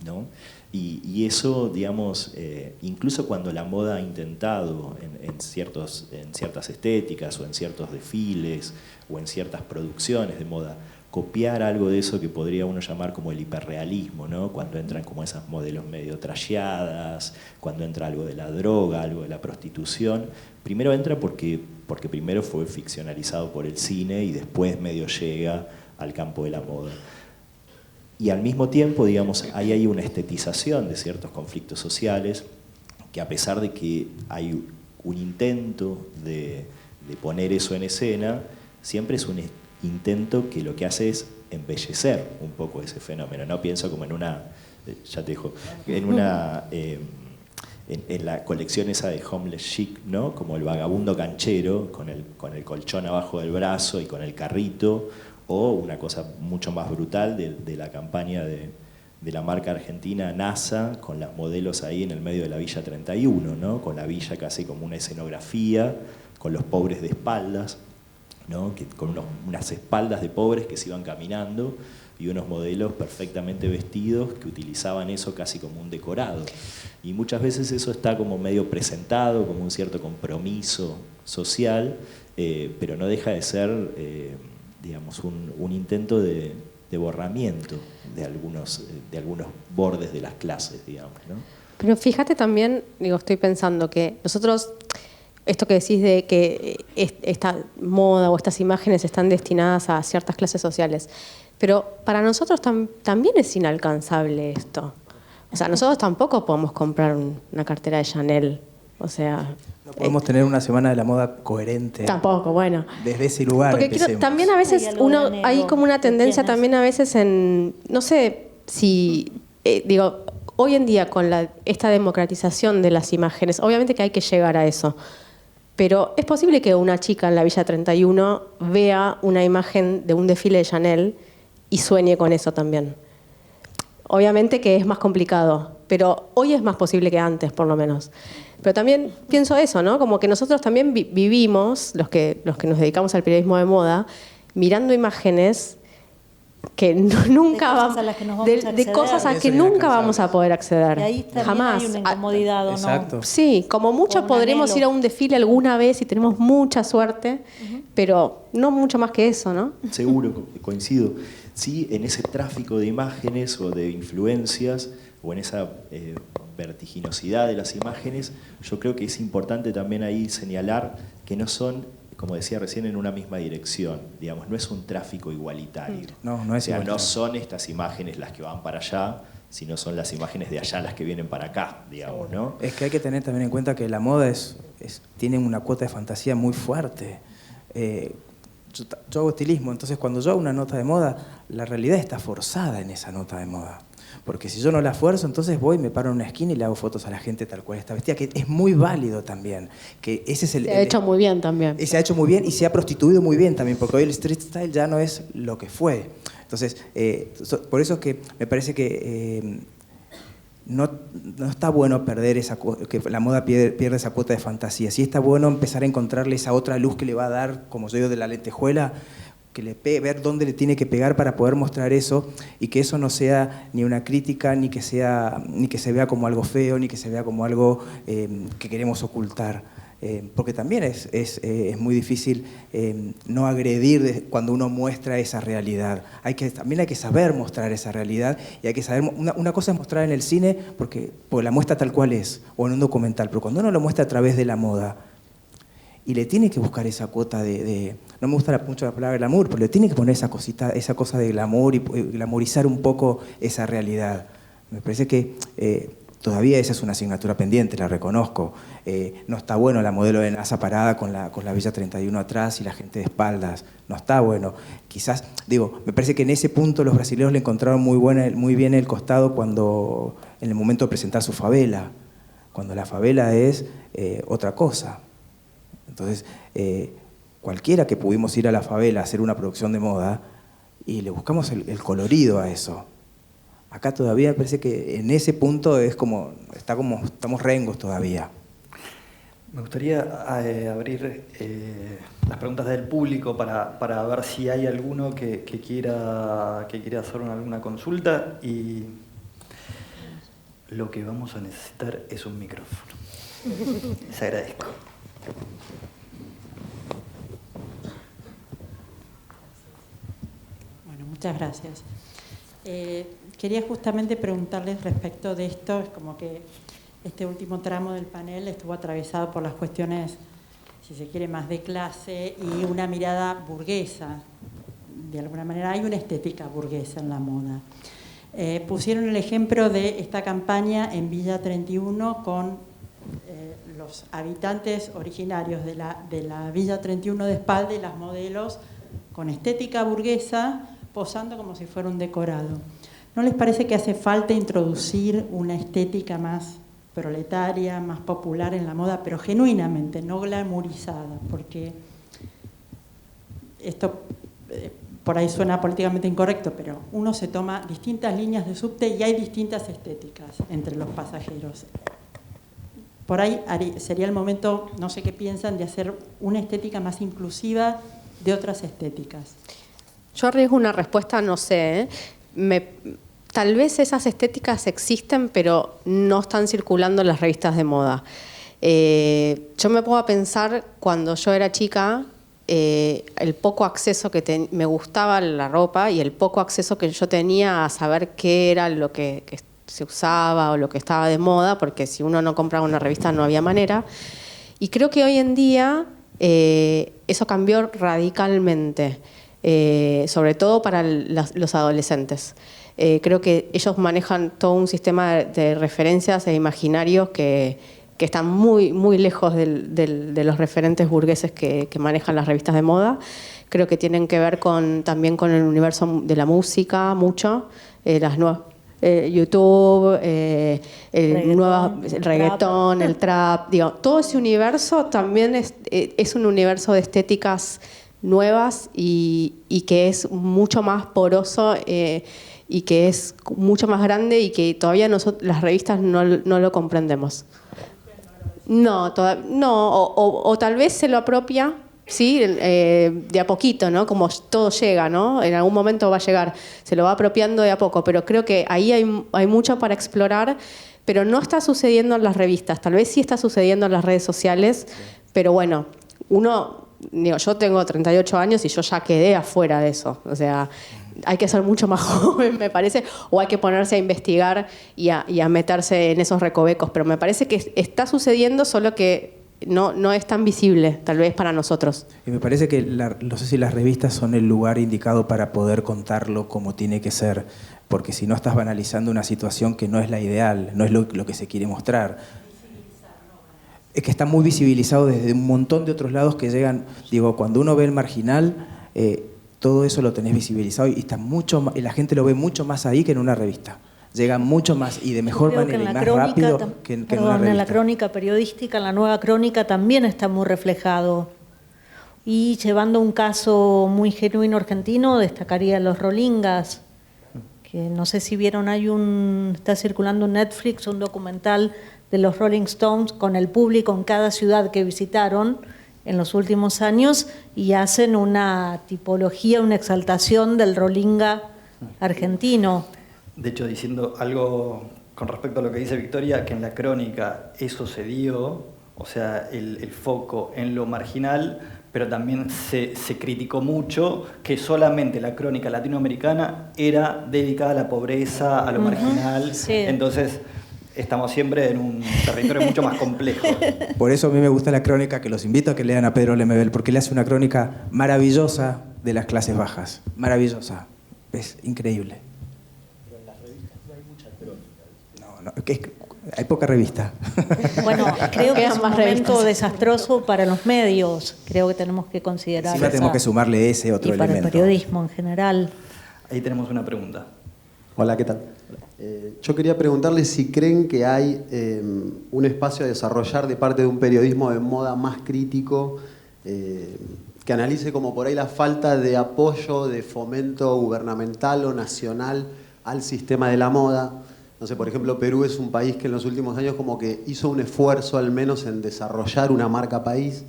¿no? Y eso, digamos, incluso cuando la moda ha intentado en ciertas estéticas o en ciertos desfiles o en ciertas producciones de moda, copiar algo de eso que podría uno llamar como el hiperrealismo, ¿no? Cuando entran como esas modelos medio trasheadas, cuando entra algo de la droga, algo de la prostitución. Primero entra porque primero fue ficcionalizado por el cine y después medio llega al campo de la moda. Y al mismo tiempo, digamos, ahí hay una estetización de ciertos conflictos sociales que, a pesar de que hay un intento de poner eso en escena, siempre es un intento que lo que hace es embellecer un poco ese fenómeno. No pienso como en una, ya te dejo, en una, en la colección esa de Homeless Chic, ¿no? Como el vagabundo canchero con el colchón abajo del brazo y con el carrito, o una cosa mucho más brutal de la campaña de la marca argentina NASA, con las modelos ahí en el medio de la Villa 31, ¿no? Con la villa casi como una escenografía, con los pobres de espaldas, ¿no? Con unas espaldas de pobres que se iban caminando y unos modelos perfectamente vestidos que utilizaban eso casi como un decorado. Y muchas veces eso está como medio presentado, como un cierto compromiso social, pero no deja de ser, digamos, un intento de borramiento de algunos bordes de las clases, digamos, ¿no? Pero fíjate también, digo, estoy pensando que nosotros, esto que decís de que esta moda o estas imágenes están destinadas a ciertas clases sociales, pero para nosotros también es inalcanzable esto. O sea, nosotros tampoco podemos comprar una cartera de Chanel. O sea, no podemos tener una semana de la moda coherente. Tampoco, bueno. Desde ese lugar. Porque también a veces hay como una tendencia también a veces en, no sé si, digo, hoy en día con esta democratización de las imágenes, obviamente que hay que llegar a eso, pero es posible que una chica en la Villa 31 vea una imagen de un desfile de Chanel y sueñe con eso también. Obviamente que es más complicado, pero hoy es más posible que antes, por lo menos. Pero también pienso eso, ¿no? Como que nosotros también vivimos, los que nos dedicamos al periodismo de moda, mirando imágenes que nunca vamos de cosas a que nunca vamos a poder acceder. Y ahí también jamás. hay una incomodidad, ¿o no? Exacto. Sí, como mucho podremos ir a un desfile alguna vez y tenemos mucha suerte, pero no mucho más que eso, ¿no? Seguro, coincido. Sí, en ese tráfico de imágenes o de influencias o en esa vertiginosidad de las imágenes, yo creo que es importante también ahí señalar que no son, como decía recién, en una misma dirección. Digamos, no es un tráfico igualitario. No es o sea, igualitario. no son estas imágenes las que van para allá, sino son las imágenes de allá las que vienen para acá, digamos, ¿no? Es que hay que tener también en cuenta que la moda tiene una cuota de fantasía muy fuerte. Yo hago estilismo, entonces cuando yo hago una nota de moda, la realidad está forzada en esa nota de moda. Porque si yo no la esfuerzo, entonces voy, me paro en una esquina y le hago fotos a la gente tal cual está vestida, que es muy válido también. Que ese es se ha hecho muy bien también. Se ha hecho muy bien y se ha prostituido muy bien también, porque hoy el street style ya no es lo que fue. Entonces, por eso es que me parece que no está bueno perder que la moda pierde esa cuota de fantasía. Sí está bueno empezar a encontrarle esa otra luz que le va a dar, como yo digo, de la lentejuela, ver dónde le tiene que pegar para poder mostrar eso, y que eso no sea ni una crítica, ni que se vea como algo feo, ni que se vea como algo que queremos ocultar. Porque también es muy difícil no agredir cuando uno muestra esa realidad. También hay que saber mostrar esa realidad, y hay que saber, una cosa es mostrar en el cine porque la muestra tal cual es, o en un documental, pero cuando uno lo muestra a través de la moda, y le tiene que buscar esa cuota no me gusta mucho la palabra glamour, pero le tiene que poner esa cosa de glamour y glamorizar un poco esa realidad. Me parece que Todavía esa es una asignatura pendiente, la reconozco. No está bueno la modelo de NASA parada con la Villa 31 atrás y la gente de espaldas. No está bueno. Quizás, me parece que en ese punto los brasileños le encontraron muy bien el costado en el momento de presentar su favela, cuando la favela es otra cosa. Entonces, cualquiera que pudimos ir a la favela a hacer una producción de moda y le buscamos el colorido a eso. Acá todavía me parece que en ese punto estamos rengos todavía. Me gustaría abrir las preguntas del público para ver si hay alguno que quiera hacer alguna consulta, y lo que vamos a necesitar es un micrófono. Les agradezco. Bueno, muchas gracias. Quería justamente preguntarles respecto de esto, es como que este último tramo del panel estuvo atravesado por las cuestiones, si se quiere, más de clase y una mirada burguesa. De alguna manera hay una estética burguesa en la moda. Pusieron el ejemplo de esta campaña en Villa 31 con los habitantes originarios de la Villa 31 de espalda y las modelos con estética burguesa posando como si fuera un decorado. ¿No les parece que hace falta introducir una estética más proletaria, más popular en la moda, pero genuinamente, no glamourizada? Porque esto por ahí suena políticamente incorrecto, pero uno se toma distintas líneas de subte y hay distintas estéticas entre los pasajeros. Por ahí sería el momento, no sé qué piensan, de hacer una estética más inclusiva de otras estéticas. Yo arriesgo una respuesta, no sé. Tal vez esas estéticas existen, pero no están circulando en las revistas de moda. Yo me pongo a pensar, cuando yo era chica, el poco acceso que me gustaba la ropa y el poco acceso que yo tenía a saber qué era lo que se usaba o lo que estaba de moda, porque si uno no compraba una revista no había manera. Y creo que hoy en día eso cambió radicalmente, sobre todo para los adolescentes. Creo que ellos manejan todo un sistema de referencias e imaginarios que están muy, muy lejos de los referentes burgueses que manejan las revistas de moda. Creo que tienen que ver también con el universo de la música, mucho, las nuevas YouTube, el reggaetón, el trap, todo ese universo también es un universo de estéticas nuevas y que es mucho más poroso y que es mucho más grande y que todavía las revistas no lo comprendemos. No, o tal vez se lo apropia, sí, de a poquito, ¿no? Como todo llega, ¿no? En algún momento va a llegar, se lo va apropiando de a poco, pero creo que ahí hay mucho para explorar, pero no está sucediendo en las revistas, tal vez sí está sucediendo en las redes sociales, pero bueno, yo tengo 38 años y yo ya quedé afuera de eso, o sea, hay que ser mucho más joven, me parece, o hay que ponerse a investigar y a meterse en esos recovecos, pero me parece que está sucediendo, solo que no es tan visible, tal vez para nosotros. Y me parece que no sé si las revistas son el lugar indicado para poder contarlo como tiene que ser, porque si no estás banalizando una situación que no es la ideal, no es lo que se quiere mostrar. Es que está muy visibilizado desde un montón de otros lados que llegan, cuando uno ve el marginal, todo eso lo tenés visibilizado y está mucho más, y la gente lo ve mucho más ahí que en una revista. Llega mucho más y de mejor manera y más rápido que en una revista. En la crónica periodística, en la nueva crónica también está muy reflejado. Y llevando un caso muy genuino argentino, destacaría los Rolingas, que no sé si vieron, está circulando en Netflix un documental de los Rolling Stones con el público en cada ciudad que visitaron en los últimos años y hacen una tipología, una exaltación del Rolinga argentino. De hecho, diciendo algo con respecto a lo que dice Victoria, que en la crónica eso se dio, o sea, el foco en lo marginal, pero también se criticó mucho que solamente la crónica latinoamericana era dedicada a la pobreza, a lo marginal. Sí. Entonces, estamos siempre en un territorio mucho más complejo. Por eso a mí me gusta la crónica, que los invito a que lean a Pedro Lemebel, porque él hace una crónica maravillosa de las clases bajas. Maravillosa. Es increíble. Pero en las revistas no hay mucha crónica. No, Hay poca revista. Bueno, creo que Quedan es un más momento revistas. desastroso para los medios. Creo que tenemos que considerar Encima tenemos que sumarle ese y otro para elemento. el periodismo en general. Ahí tenemos una pregunta. Hola, ¿qué tal? Yo quería preguntarles si creen que hay un espacio a desarrollar de parte de un periodismo de moda más crítico, que analice como por ahí la falta de apoyo, de fomento gubernamental o nacional al sistema de la moda. No sé, por ejemplo, Perú es un país que en los últimos años como que hizo un esfuerzo al menos en desarrollar una marca país.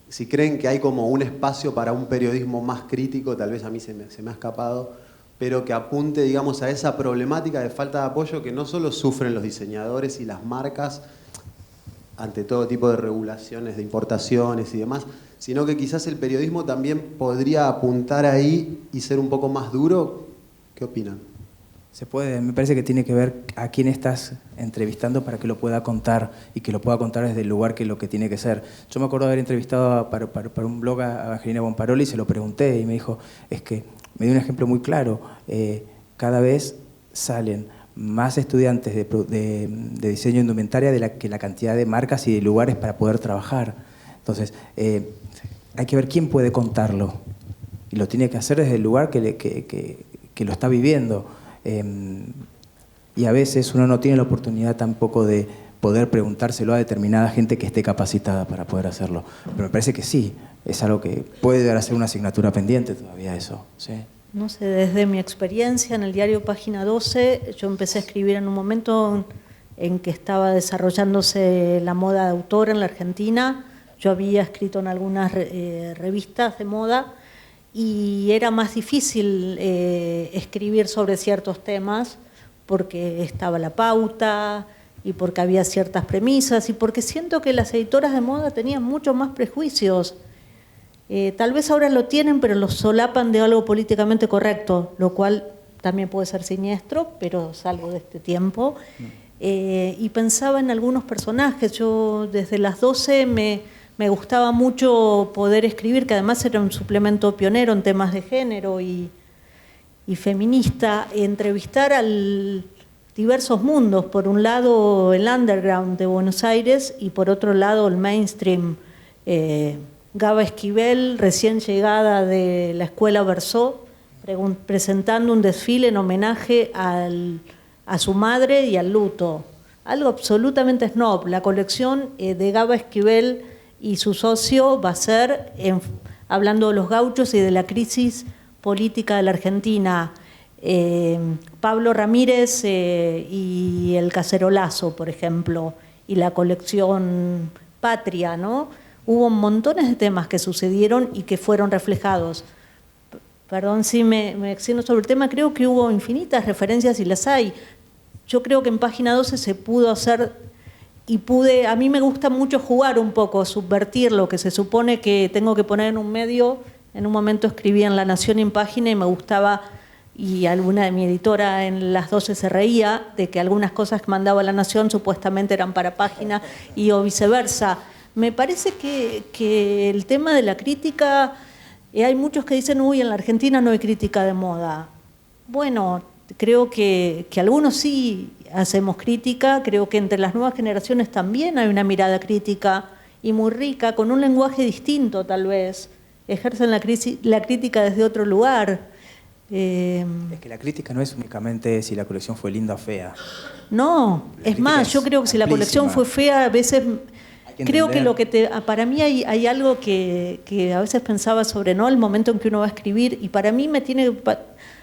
Si creen que hay como un espacio para un periodismo más crítico, tal vez a mí se me ha escapado, pero que apunte, digamos, a esa problemática de falta de apoyo que no solo sufren los diseñadores y las marcas ante todo tipo de regulaciones de importaciones y demás, sino que quizás el periodismo también podría apuntar ahí y ser un poco más duro. ¿Qué opinan? Se puede, me parece que tiene que ver a quién estás entrevistando para que lo pueda contar y que lo pueda contar desde el lugar que lo que tiene que ser. Yo me acuerdo de haber entrevistado para un blog a Evangelina Bonparoli y se lo pregunté y me dijo, es que me dio un ejemplo muy claro, cada vez salen más estudiantes de diseño indumentaria que la cantidad de marcas y de lugares para poder trabajar. Entonces, hay que ver quién puede contarlo y lo tiene que hacer desde el lugar que lo está viviendo. Y a veces uno no tiene la oportunidad tampoco de poder preguntárselo a determinada gente que esté capacitada para poder hacerlo. Pero me parece que sí, es algo que puede llegar a ser una asignatura pendiente todavía eso. ¿Sí? No sé, desde mi experiencia en el diario Página 12, yo empecé a escribir en un momento en que estaba desarrollándose la moda de autor en la Argentina. Yo había escrito en algunas revistas de moda y era más difícil escribir sobre ciertos temas porque estaba la pauta y porque había ciertas premisas y porque siento que las editoras de moda tenían muchos más prejuicios. Tal vez ahora lo tienen, pero lo solapan de algo políticamente correcto, lo cual también puede ser siniestro, pero es algo de este tiempo. Y pensaba en algunos personajes. Yo desde las 12 me gustaba mucho poder escribir, que además era un suplemento pionero en temas de género y feminista, entrevistar a diversos mundos. Por un lado el underground de Buenos Aires y por otro lado el mainstream. Gaba Esquivel, recién llegada de la escuela Bersó, presentando un desfile en homenaje a su madre y al luto. Algo absolutamente snob. La colección de Gaba Esquivel y su socio va a ser hablando de los gauchos y de la crisis política de la Argentina. Pablo Ramírez y el cacerolazo, por ejemplo, y la colección Patria, ¿no? Hubo montones de temas que sucedieron y que fueron reflejados. Perdón si me extiendo sobre el tema, creo que hubo infinitas referencias y las hay. Yo creo que en Página 12 se pudo hacer y a mí me gusta mucho jugar un poco, subvertir lo que se supone que tengo que poner en un medio. En un momento escribía en La Nación y en Página y me gustaba, y alguna de mi editora en las 12 se reía de que algunas cosas que mandaba La Nación supuestamente eran para Página y o viceversa. Me parece que el tema de la crítica, hay muchos que dicen, uy, en la Argentina no hay crítica de moda. Bueno, creo que algunos sí hacemos crítica, creo que entre las nuevas generaciones también hay una mirada crítica y muy rica, con un lenguaje distinto tal vez, ejercen la crítica desde otro lugar. Es que la crítica no es únicamente si la colección fue linda o fea. No, es más, yo creo que si la colección fue fea, a veces... Creo que para mí hay algo que a veces pensaba sobre, ¿no?, el momento en que uno va a escribir, y para mí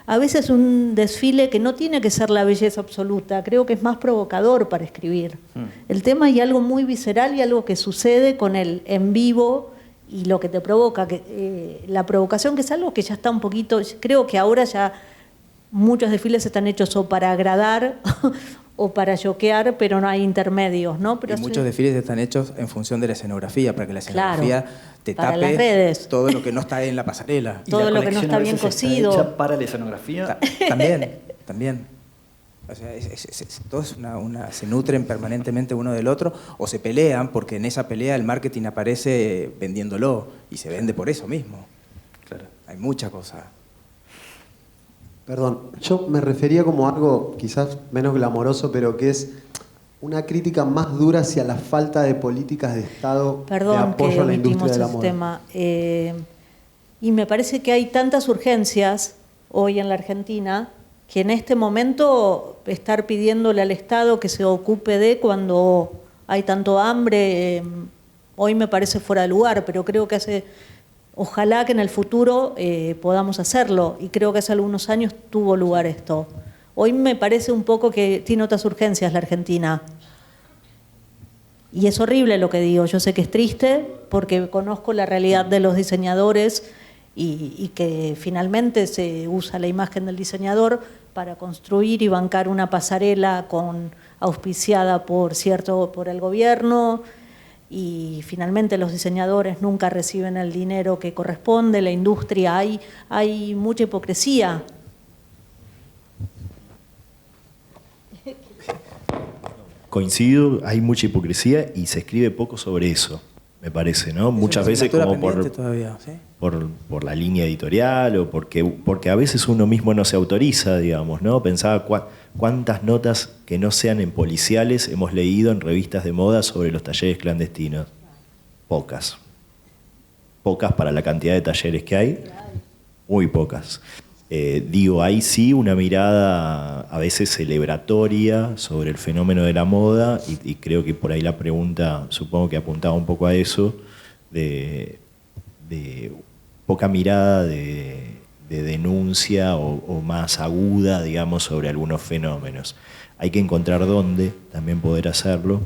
a veces un desfile que no tiene que ser la belleza absoluta, creo que es más provocador para escribir. El tema hay algo muy visceral y algo que sucede con el en vivo y lo que te provoca, la provocación, que es algo que ya está un poquito, creo que ahora ya muchos desfiles están hechos o para agradar o para choquear, pero no hay intermedios, ¿no? Pero muchos desfiles están hechos en función de la escenografía, para que la escenografía te para tape las redes. todo lo que no está en la pasarela. Todo lo que no está bien cosido. ¿Está hecha para la escenografía? También. O sea, todo es se nutren permanentemente uno del otro, o se pelean, porque en esa pelea el marketing aparece vendiéndolo, y se vende por eso mismo. Claro. Hay mucha cosa. Perdón, yo me refería como algo quizás menos glamoroso, pero que es una crítica más dura hacia la falta de políticas de Estado de Perdón apoyo que a la industria de la ese moda. tema. Y me parece que hay tantas urgencias hoy en la Argentina que en este momento estar pidiéndole al Estado que se ocupe de cuando hay tanto hambre, hoy me parece fuera de lugar, pero creo que ojalá que en el futuro podamos hacerlo, y creo que hace algunos años tuvo lugar esto. Hoy me parece un poco que tiene otras urgencias la Argentina. Y es horrible lo que digo, yo sé que es triste porque conozco la realidad de los diseñadores y que finalmente se usa la imagen del diseñador para construir y bancar una pasarela auspiciada por el gobierno, y finalmente los diseñadores nunca reciben el dinero que corresponde, la industria, hay mucha hipocresía. Coincido, hay mucha hipocresía y se escribe poco sobre eso, me parece, ¿no? Muchas veces como todavía, ¿sí? por la línea editorial o porque a veces uno mismo no se autoriza, digamos, ¿no? Pensaba cuántas notas que no sean en policiales hemos leído en revistas de moda sobre los talleres clandestinos. Pocas. Pocas para la cantidad de talleres que hay, muy pocas. Hay sí una mirada a veces celebratoria sobre el fenómeno de la moda y creo que por ahí la pregunta, supongo que apuntaba un poco a eso, de poca mirada de denuncia o más aguda, digamos, sobre algunos fenómenos. Hay que encontrar dónde también poder hacerlo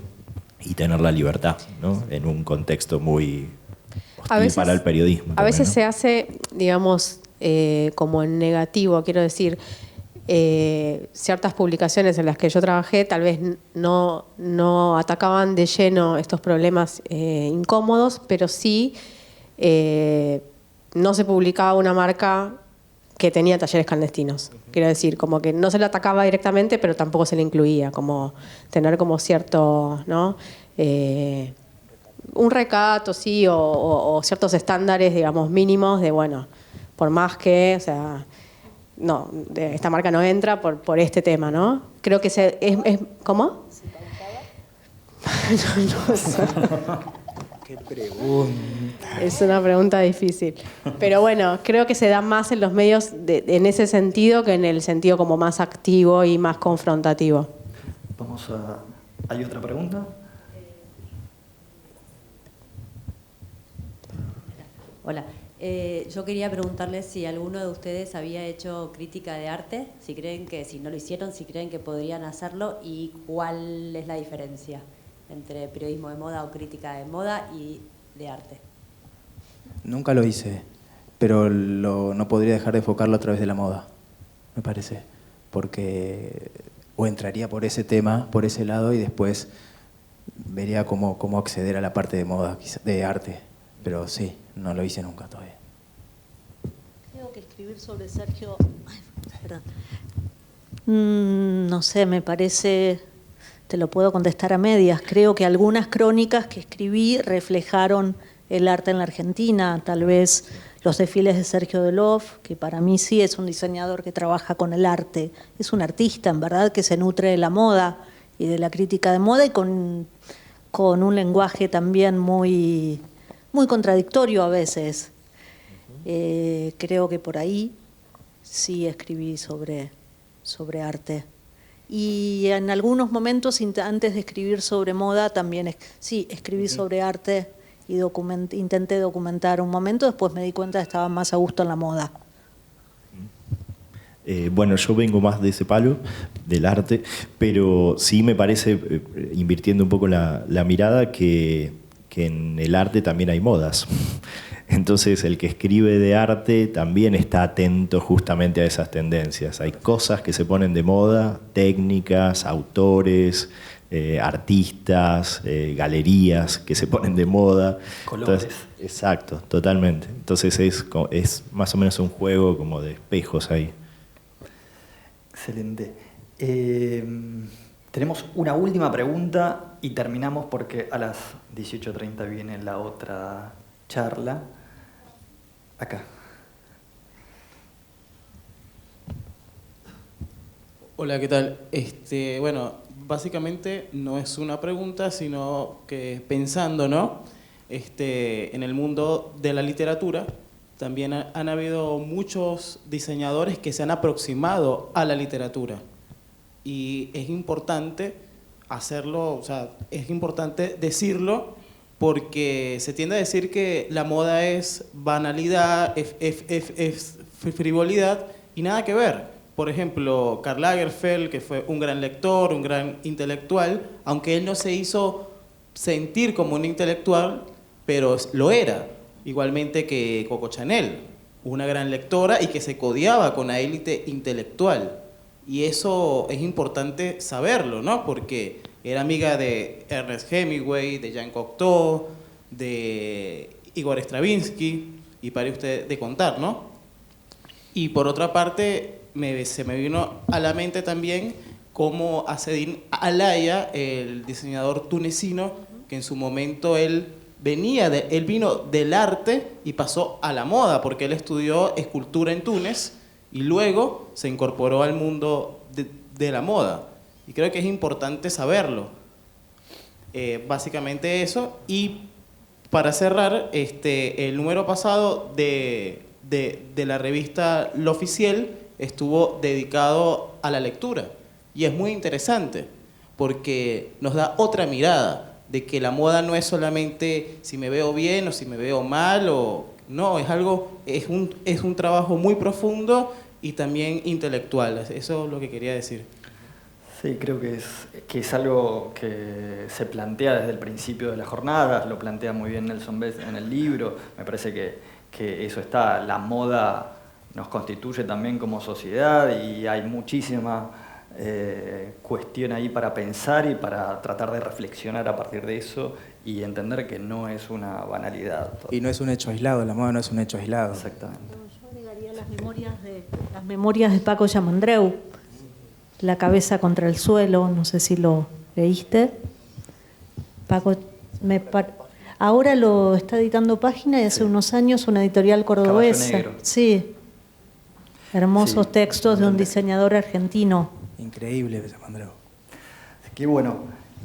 y tener la libertad, ¿no? En un contexto muy hostil para el periodismo. A veces ¿no? se hace, digamos, como en negativo, quiero decir, ciertas publicaciones en las que yo trabajé tal vez no atacaban de lleno estos problemas incómodos, pero sí no se publicaba una marca que tenía talleres clandestinos. Quiero decir, como que no se le atacaba directamente, pero tampoco se le incluía, como tener como cierto, ¿no? Un recato, sí, o ciertos estándares, digamos, mínimos de, bueno, por más que, o sea, no, esta marca no entra por este tema, ¿no? Creo que ¿cómo? No sé. Qué pregunta. Es una pregunta difícil. Pero bueno, creo que se da más en los medios en ese sentido que en el sentido como más activo y más confrontativo. ¿Hay otra pregunta? Hola. Yo quería preguntarles si alguno de ustedes había hecho crítica de arte, si no lo hicieron, si creen que podrían hacerlo y cuál es la diferencia entre periodismo de moda o crítica de moda y de arte. Nunca lo hice, pero no podría dejar de enfocarlo a través de la moda, me parece, porque o entraría por ese tema, por ese lado, y después vería cómo acceder a la parte de moda, de arte, pero sí, no lo hice nunca todavía. Creo que escribir sobre Sergio... perdón. No sé, me parece... Te lo puedo contestar a medias. Creo que algunas crónicas que escribí reflejaron el arte en la Argentina. Tal vez los desfiles de Sergio Delof, que para mí sí es un diseñador que trabaja con el arte. Es un artista, en verdad, que se nutre de la moda y de la crítica de moda y con un lenguaje también muy contradictorio a veces. Creo que por ahí sí escribí sobre arte. Y en algunos momentos, antes de escribir sobre moda, también sí, escribí sobre arte y intenté documentar un momento, después me di cuenta que estaba más a gusto en la moda. Bueno, yo vengo más de ese palo, del arte, pero sí me parece, invirtiendo un poco la mirada, que en el arte también hay modas. Entonces el que escribe de arte también está atento justamente a esas tendencias. Hay cosas que se ponen de moda, técnicas, autores, artistas, galerías que se ponen de moda. Colores. Entonces, exacto, totalmente. Entonces es más o menos un juego como de espejos ahí. Excelente. Tenemos una última pregunta y terminamos porque a las 18:30 viene la otra charla. Acá. Hola, ¿qué tal? Bueno, básicamente no es una pregunta, sino que pensando, ¿no? En el mundo de la literatura, también han habido muchos diseñadores que se han aproximado a la literatura. Y es importante hacerlo, o sea, es importante decirlo, porque se tiende a decir que la moda es banalidad, es frivolidad, y nada que ver. Por ejemplo, Karl Lagerfeld, que fue un gran lector, un gran intelectual, aunque él no se hizo sentir como un intelectual, pero lo era. Igualmente que Coco Chanel, una gran lectora y que se codeaba con la élite intelectual. Y eso es importante saberlo, ¿no? Porque era amiga de Ernest Hemingway, de Jean Cocteau, de Igor Stravinsky, y pare usted de contar, ¿no? Y por otra parte, se me vino a la mente también cómo Assedin Alaya, el diseñador tunecino, que en su momento él vino del arte y pasó a la moda, porque él estudió escultura en Túnez y luego se incorporó al mundo de la moda. Y creo que es importante saberlo. Básicamente eso. Y para cerrar, el número pasado de la revista L'Officiel estuvo dedicado a la lectura. Y es muy interesante, porque nos da otra mirada de que la moda no es solamente si me veo bien o si me veo mal, no, es un trabajo muy profundo y también intelectual. Eso es lo que quería decir. Sí, creo que es algo que se plantea desde el principio de las jornadas, lo plantea muy bien Nelson Best en el libro. Me parece que eso está, la moda nos constituye también como sociedad y hay muchísima cuestión ahí para pensar y para tratar de reflexionar a partir de eso y entender que no es una banalidad. Y no es un hecho aislado, la moda no es un hecho aislado. Exactamente. Yo agregaría las memorias de Paco Llamandreu, La cabeza contra el suelo, no sé si lo leíste. Paco, ahora lo está editando Página y hace unos años una editorial cordobesa. Caballo Negro. Sí. Hermosos Sí, textos de un diseñador argentino. Increíble, Llamandreu. Qué bueno.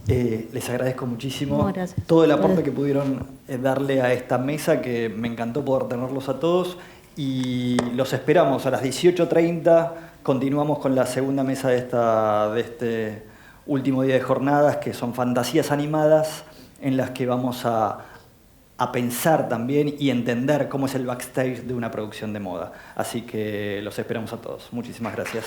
Les agradezco muchísimo Gracias. todo el aporte que pudieron darle a esta mesa, que me encantó poder tenerlos a todos. Y los esperamos a las 18:30. Continuamos con la segunda mesa de este último día de jornadas, que son fantasías animadas, en las que vamos a pensar también y entender cómo es el backstage de una producción de moda. Así que los esperamos a todos. Muchísimas gracias.